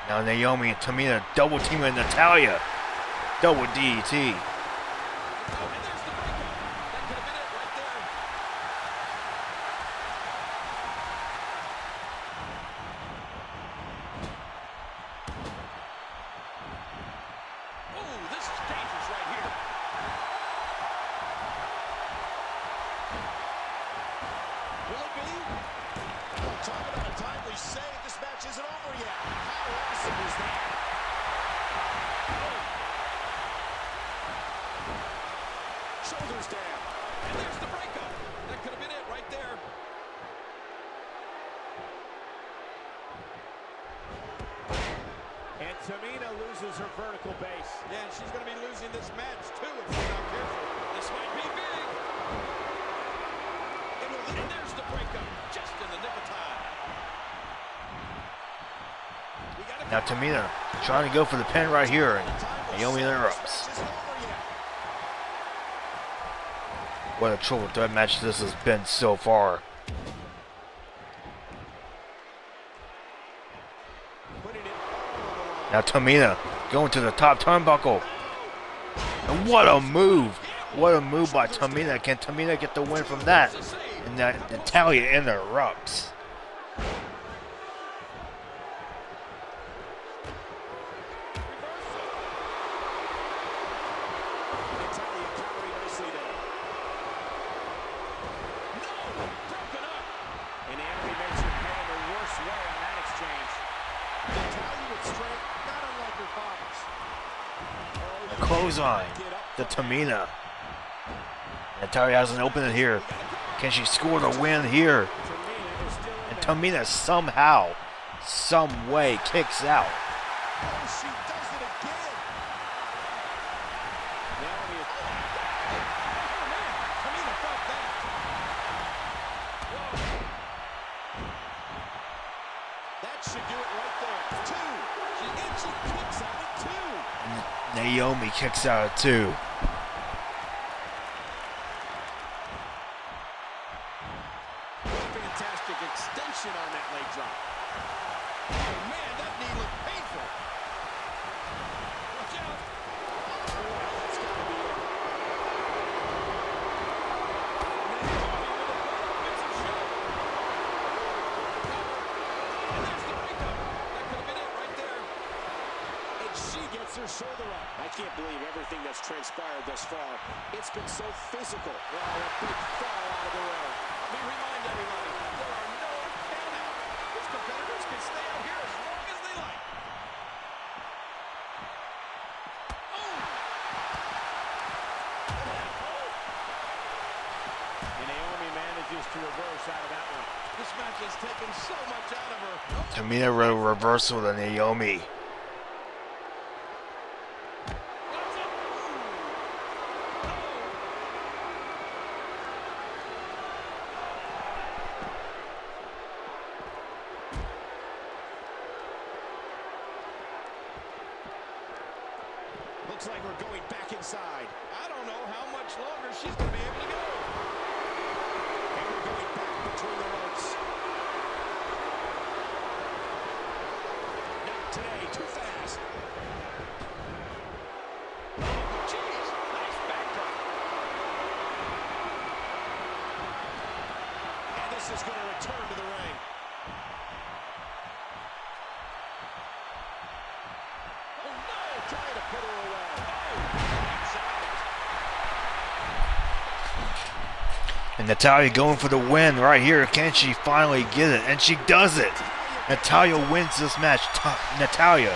Now Naomi and Tamina double teaming Natalya. Double DT. Oh, and there's the breakup. That could have been it right there. Oh, this is dangerous right here. Will it be? Talk about a timely save. This match isn't over yet. How awesome is that? Shoulders down. And there's the breakup. That could have been it right there. And Tamina loses her vertical base. Yeah, and she's going to be losing this match too if she's not careful. This might be big. And there's the breakup, just in the nick of time. We gotta Now Tamina trying to go for the pin right here. And Naomi interrupts. This isn't over yet. What a triple threat match this has been so far. Putting it all on the line. Now Tamina going to the top turnbuckle. And what a move. What a move by Tamina. Can Tamina get the win from that? And that Natalya interrupts. Natalya countering nicely there. No! Broken up! And the enemy makes her pay in the worst way on that exchange. Natalya with strength, not unlike her father's. The clothesline to Tamina. Natalya has an opening here. Can she score the win here? Tamina is still in And there. Tamina somehow, some way kicks out. Oh, she does it again. Naomi is... Oh man! Tamina felt that! Whoa! That should do it right there. 2. And she kicks out at 2. Naomi kicks out at 2. Fantastic extension on that leg drop. Oh man, that knee looked painful! Watch out! Oh, that's got shoulder up. I can't believe everything that's transpired thus far. It's been so physical. Oh, a big fall out of the way. Let me remind everybody, there are no countouts. These competitors can stay out here as long as they like. And Naomi manages to reverse out of that one. This match has taken so much out of her. Tamina reversal to Naomi. Looks like we're going back inside. I don't know how much longer she's going to be able to go. And we're going back between the ropes. Not today, too fast. Oh, jeez. Nice backdrop. And this is going to return to the ring. Oh, no. Trying to put her away. And Natalya going for the win right here. Can she finally get it? And she does it. Natalya wins this match. Natalya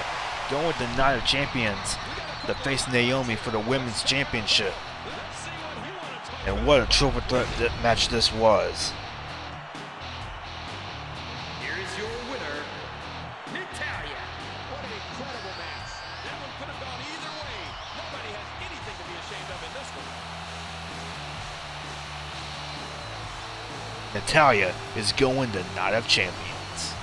going with the Night of Champions to face Naomi for the Women's Championship. And what a triple threat match this was. Here is your winner, Natalya. What an incredible match. That one could have gone either way. Nobody has anything to be ashamed of in this one. Natalya is going to Night of Champions.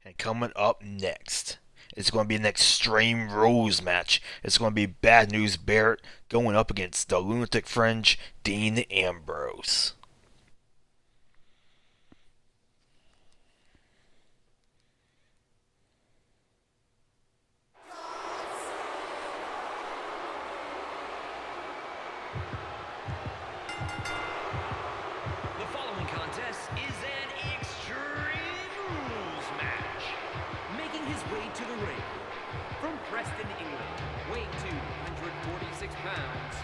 And coming up next, it's going to be an Extreme Rules match. It's going to be Bad News Barrett going up against the Lunatic Fringe, Dean Ambrose. The following contest is an Extreme Rules match. Making his way to the ring, from Preston, England, weighing 246 pounds,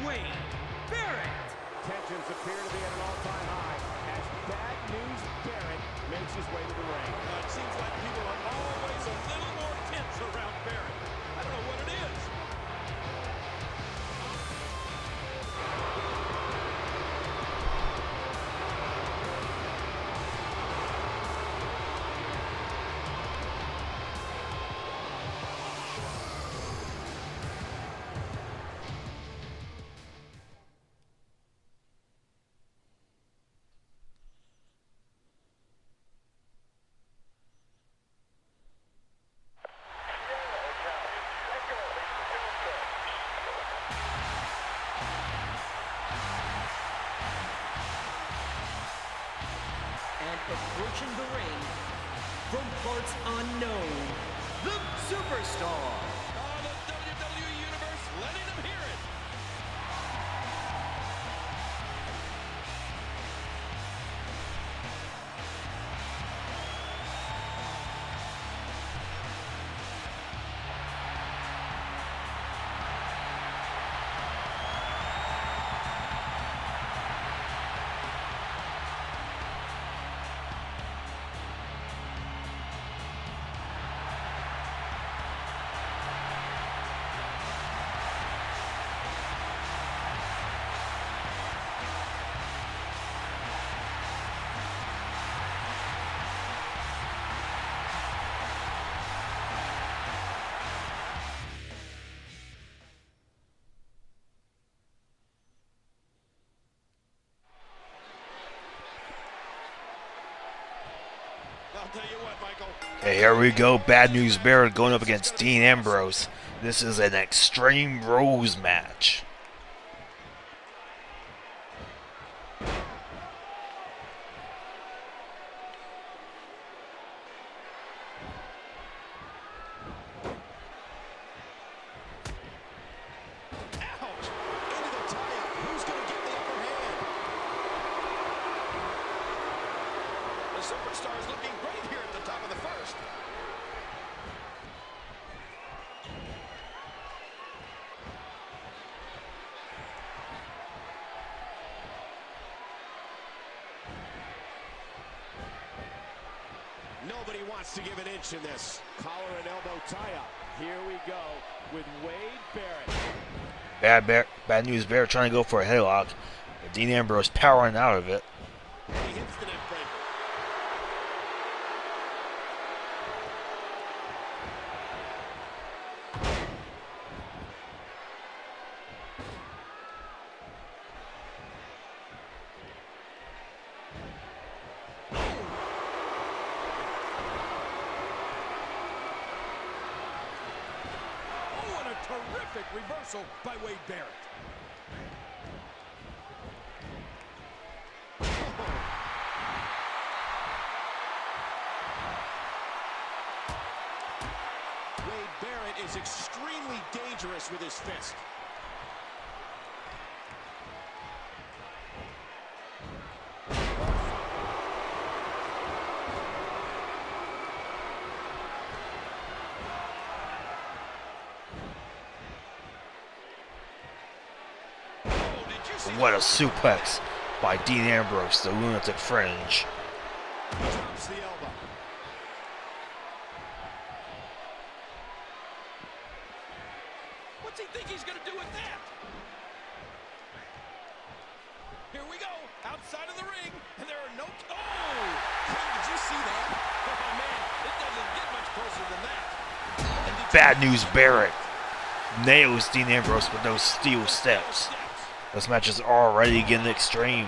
Wayne Barrett. Tensions appear to be at an all-time high as Bad News Barrett makes his way to the ring. It seems like people are always a little more tense around Barrett. I don't know what it is. And approaching the ring, from parts unknown, the Superstar. Oh, the WWE Universe letting them hear it. I'll tell you what, Michael. Okay, here we go. Bad News Barrett going up against Dean Ambrose. This is an Extreme Rules match. Ouch! Into the tie-up. Who's going to get the upper hand? wants to give an inch in this. Collar and elbow tie-up. Here we go with Wade Barrett. Bad News Barrett trying to go for a headlock, but Dean Ambrose powering out of it. And he hits the net breaker. Terrific reversal by Wade Barrett. Wade Barrett is extremely dangerous with his fist. What a suplex by Dean Ambrose, the lunatic fringe. Drops the elbow. What's he think he's going to do with that? Here we go, outside of the ring, and there are no... Oh! King, did you see that? Oh, man, it doesn't get much closer than that. Bad News Barrett nails Dean Ambrose with those steel steps. This match is already getting extreme.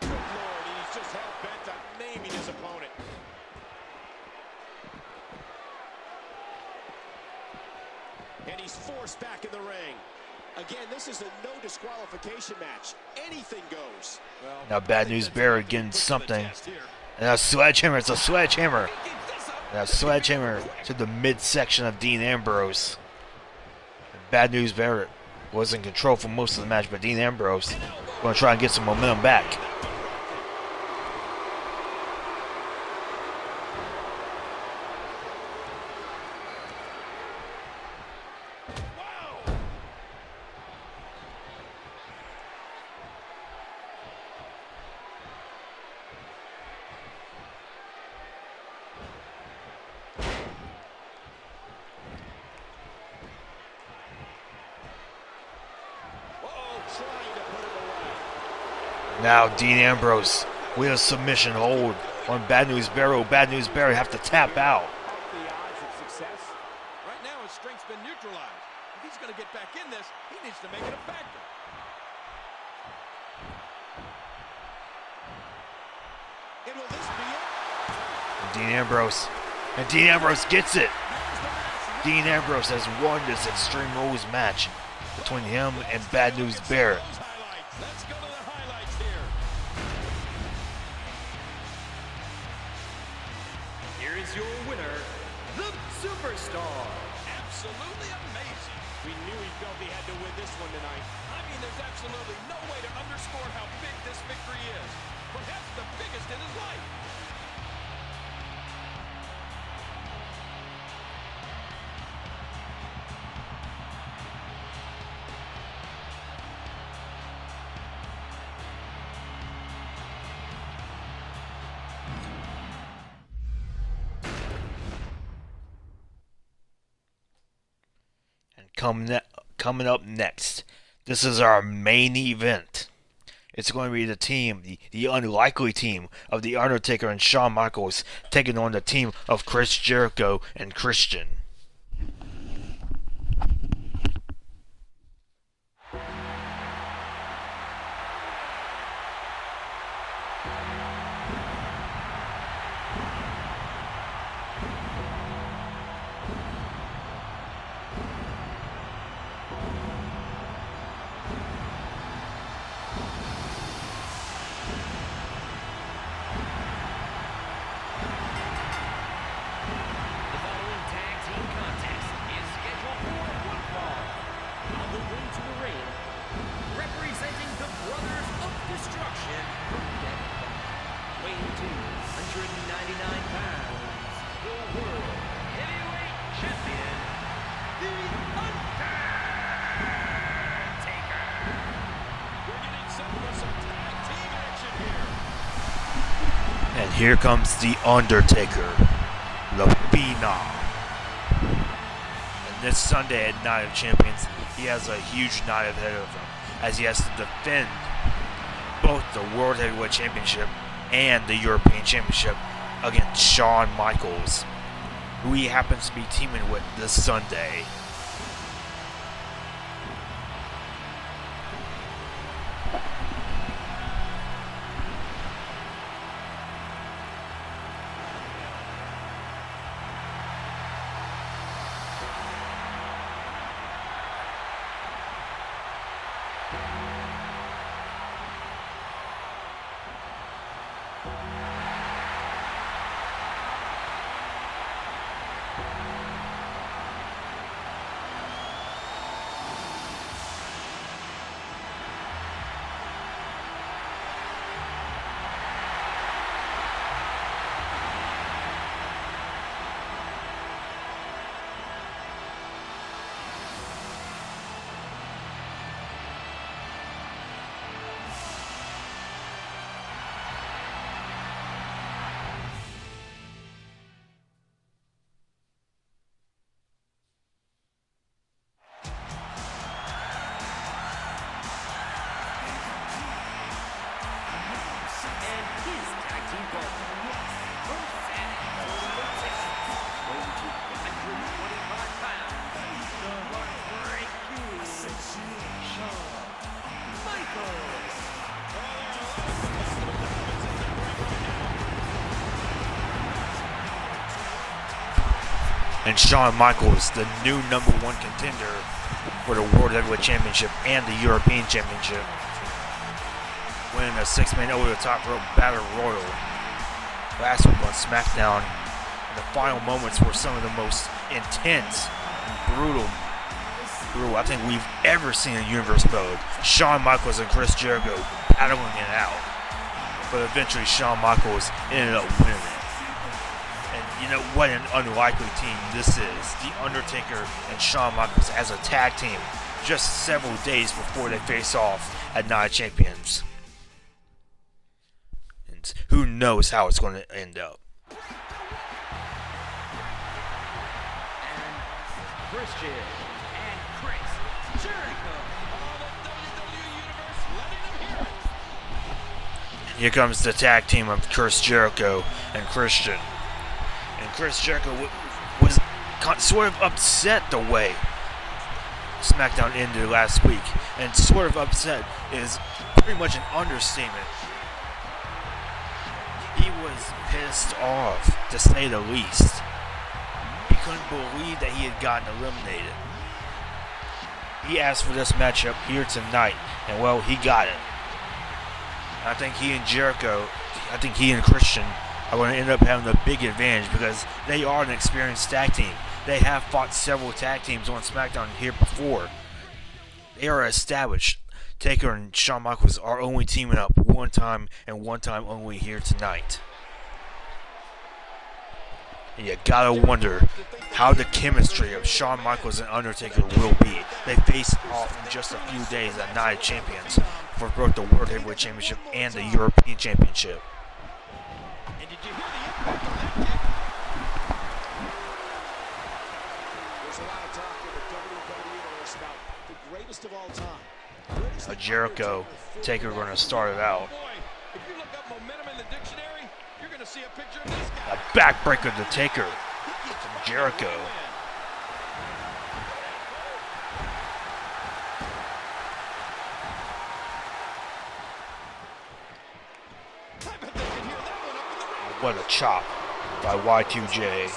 Good Lord, he's just hell-bent on naming his opponent. And he's forced back in the ring. Again, this is a no disqualification match. Anything goes. Well, now Bad News Barrett getting something. And a sledgehammer, it's a sledgehammer. And a sledgehammer to the midsection of Dean Ambrose. And Bad News Barrett was in control for most of the match, but Dean Ambrose going to try and get some momentum back. Now Dean Ambrose with a submission hold on Bad News Barrett. Bad News Barrett have to tap out. The odds of success. Right now his strength's been neutralized. If he's going to get back in this, he needs to make it a factor. And will this be it? And Dean Ambrose gets it. Dean Ambrose has won this Extreme Rules match between him and Bad News Barrett. Let's go to the highlights here. Here is your winner, the Superstar. Absolutely amazing. We knew he felt he had to win this one tonight. I mean, there's absolutely no way to underscore how big this victory is. Perhaps the biggest in his life. Coming up next, this is our main event. It's going to be the team, the unlikely team of The Undertaker and Shawn Michaels taking on the team of Chris Jericho and Christian. And here comes The Undertaker, the Phenom. And this Sunday at Night of Champions, he has a huge night ahead of him, as he has to defend both the World Heavyweight Championship and the European Championship against Shawn Michaels, who he happens to be teaming with this Sunday. And Shawn Michaels, the new #1 contender for the World Heavyweight Championship and the European Championship, winning a 6-man over the top rope battle royal last week on SmackDown. The final moments were some of the most intense and brutal I think we've ever seen in Universe Mode. Shawn Michaels and Chris Jericho battling it out, but eventually Shawn Michaels ended up winning it. You know what an unlikely team this is. The Undertaker and Shawn Michaels as a tag team just several days before they face off at Night of Champions. And who knows how it's going to end up. And Christian and Chris Jericho. All the WWE Universe letting them hear it. Here comes the tag team of Chris Jericho and Christian. And Chris Jericho was sort of upset the way SmackDown ended last week. And sort of upset is pretty much an understatement. He was pissed off, to say the least. He couldn't believe that he had gotten eliminated. He asked for this matchup here tonight, and well, he got it. And I think he and Christian are going to end up having a big advantage because they are an experienced tag team. They have fought several tag teams on SmackDown here before. They are established. Taker and Shawn Michaels are only teaming up one time and one time only here tonight. And you gotta wonder how the chemistry of Shawn Michaels and Undertaker will be. They face off in just a few days at Night of Champions for both the World Heavyweight Championship and the European Championship. And did you hear the impact of that kick? There's a lot of talk in the WWE universe about the greatest of all time. Jericho, Taker going to start it out. If you look up momentum in the dictionary, you're going to see a picture of this guy. A backbreaker to Taker from Jericho. What a chop by Y2J.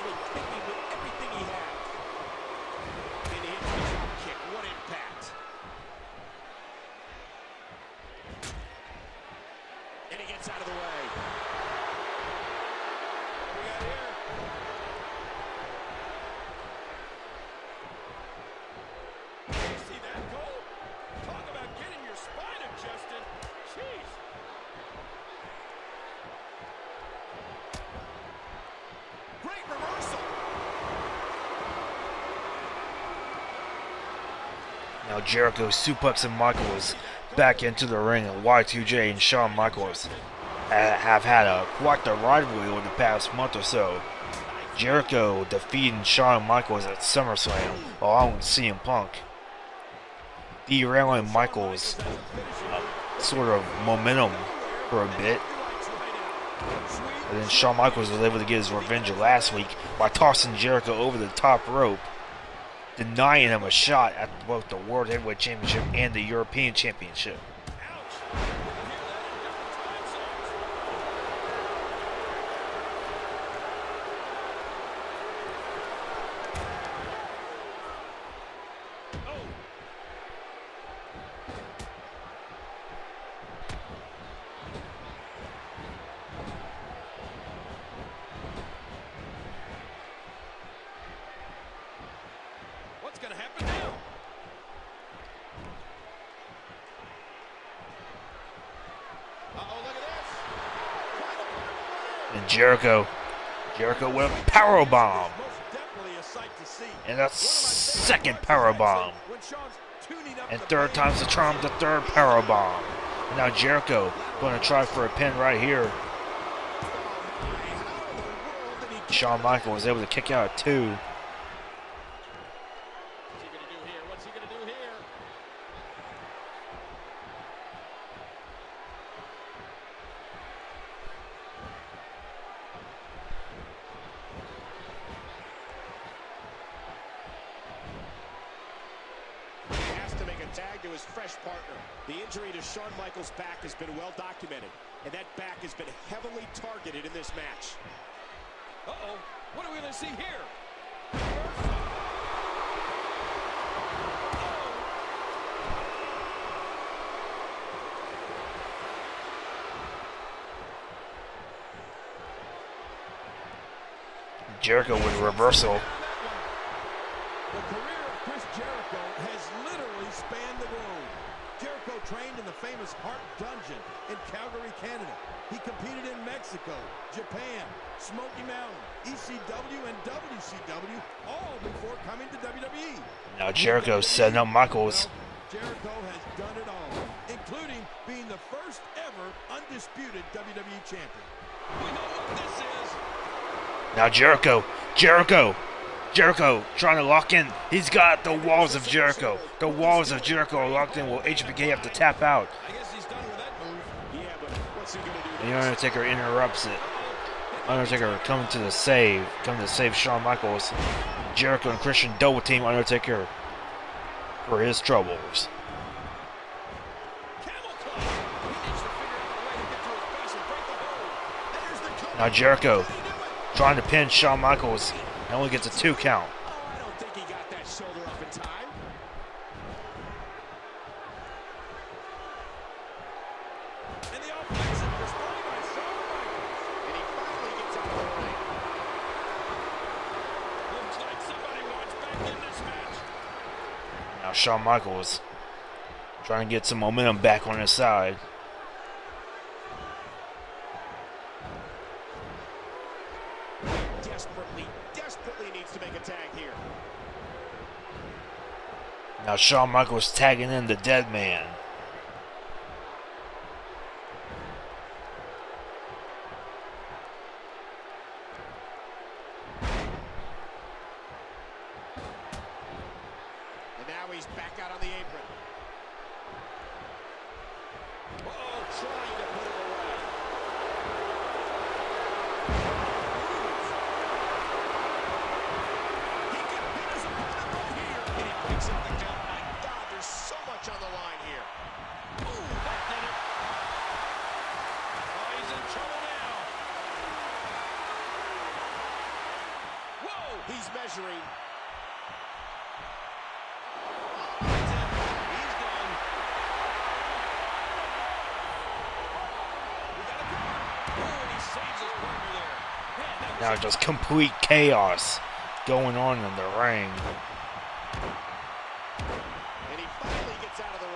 Out of the way. What we got here? You see that goal? Talk about getting your spine adjusted. Jeez. Great reversal. Now Jericho suplexing Michaels back into the ring, and Y2J and Shawn Michaels have had quite the rivalry over the past month or so. Jericho defeating Shawn Michaels at SummerSlam along with CM Punk, derailing Michaels' sort of momentum for a bit. And then Shawn Michaels was able to get his revenge last week by tossing Jericho over the top rope, denying him a shot at both the World Heavyweight Championship and the European Championship. What's going to happen now? Uh-oh, look at this. And Jericho with a powerbomb. Most definitely a sight to see. And a second powerbomb. When Shawn's tuning up And the third pace. time's the charm, the third powerbomb. And now Jericho going to try for a pin right here. Shawn Michaels was able to kick out at 2. What's he going to do here? What's he going to do here? He has to make a tag to his fresh partner. The injury to Shawn Michaels' back has been well documented, and that back has been heavily targeted in this match. Uh-oh, what are we going to see here? Jericho with reversal. The career of Chris Jericho has literally spanned the globe. Jericho trained in the famous Harp Dungeon in Calgary, Canada. He competed in Mexico, Japan, Smoky Mountain, ECW, and WCW, all before coming to WWE. Now Jericho setting up Michaels. Jericho has done it all, including being the first ever undisputed WWE champion. We know what this is. Now Jericho trying to lock in. He's got the walls of Jericho. The walls of Jericho are locked in. Will HBK have to tap out? I guess he's done with that move. Yeah, but what's he going to do? And the Undertaker interrupts it. Undertaker coming to save Shawn Michaels. Jericho and Christian double team Undertaker for his troubles. Camel clutch. He needs to figure out a way to get to his base and break the hold. There's the cover. Now Jericho trying to pin Shawn Michaels and only gets a 2 count. Oh, I don't think he got that shoulder up in time. And the offensive display by Shawn Michaels. And he finally gets out of the ring. Looks like somebody wants back in this match. Now Shawn Michaels trying to get some momentum back on his side. Desperately needs to make a tag here. Now Shawn Michaels tagging in the Dead Man. And now he's back out on the apron. Oh, trying to put it away. He can pin his opponent right here. And he picks up the count. My God, there's so much on the line here. Ooh, that did it. Oh, he's in trouble now. Whoa! He's measuring. That's it. He's done. We got a cover. Oh, and he saves his partner there. Man, that was Now just complete chaos going on in the ring. And he finally gets out of the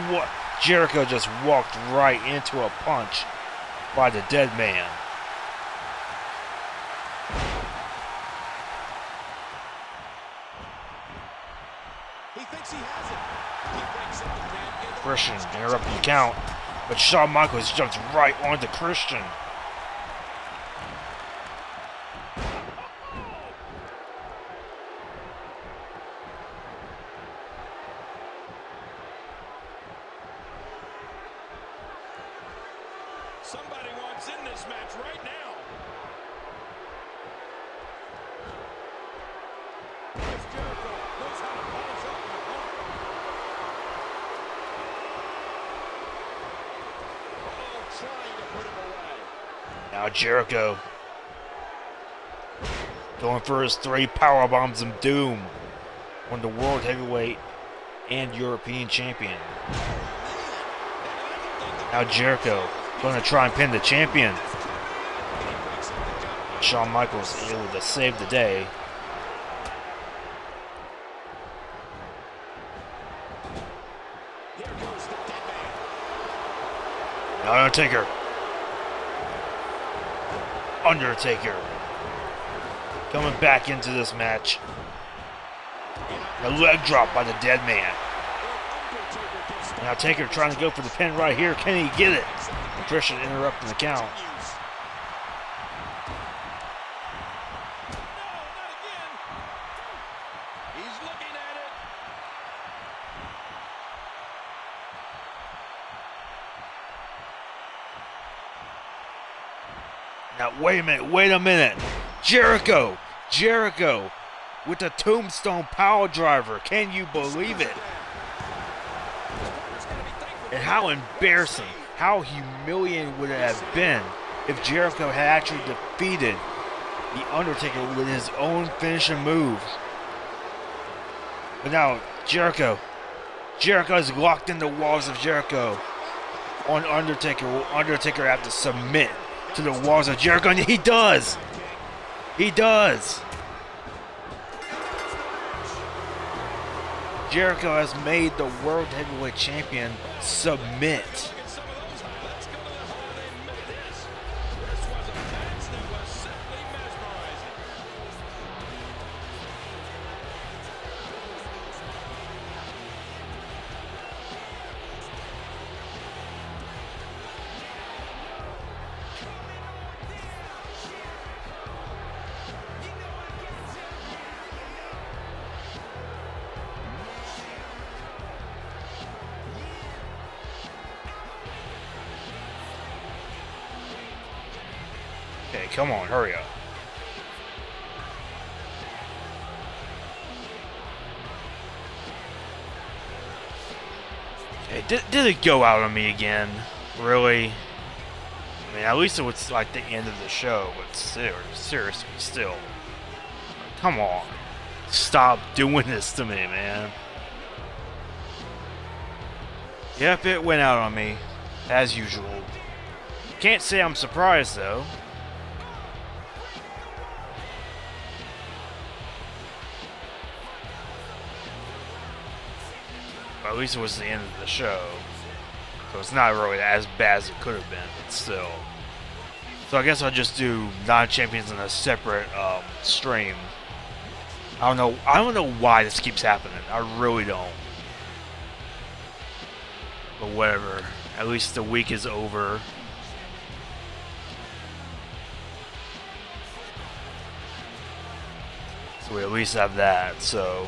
ring. What? Jericho just walked right into a punch by the Dead Man. He He thinks he has it. He breaks up the pin. Christian interrupting the count, but Shawn Michaels jumps right onto Christian. Somebody wants in this match right now. Chris Jericho knows how to polish up an opponent. Trying to put him away. Now Jericho going for his 3 power bombs of doom on the World Heavyweight and European Champion. Now Jericho going to try and pin the champion. Shawn Michaels able to save the day. Now Undertaker. Undertaker coming back into this match. A leg drop by the dead man. Now Taker trying to go for the pin right here. Can he get it? Christian interrupting the count. No, not again. He's looking at it. Now wait a minute. Jericho with the tombstone power driver. Can you believe it? And how embarrassing, how humiliating would it have been if Jericho had actually defeated The Undertaker with his own finishing move. But now, Jericho is locked in the walls of Jericho. On Undertaker, will Undertaker have to submit to the walls of Jericho? And he does! He does! Jericho has made the World Heavyweight Champion submit. Some of those highlights go to the Hall of Fame minute. This was a match that was simply mesmerizing. Okay, come on, hurry up. Okay, did it go out on me again? Really? I mean, at least it was like the end of the show, but seriously, still. Come on. Stop doing this to me, man. Yep, it went out on me, as usual. Can't say I'm surprised, though. But at least it was the end of the show. So it's not really as bad as it could have been, but still. So I guess I'll just do non-champions in a separate stream. I don't know why this keeps happening. I really don't. But whatever. At least the week is over. So we at least have that, so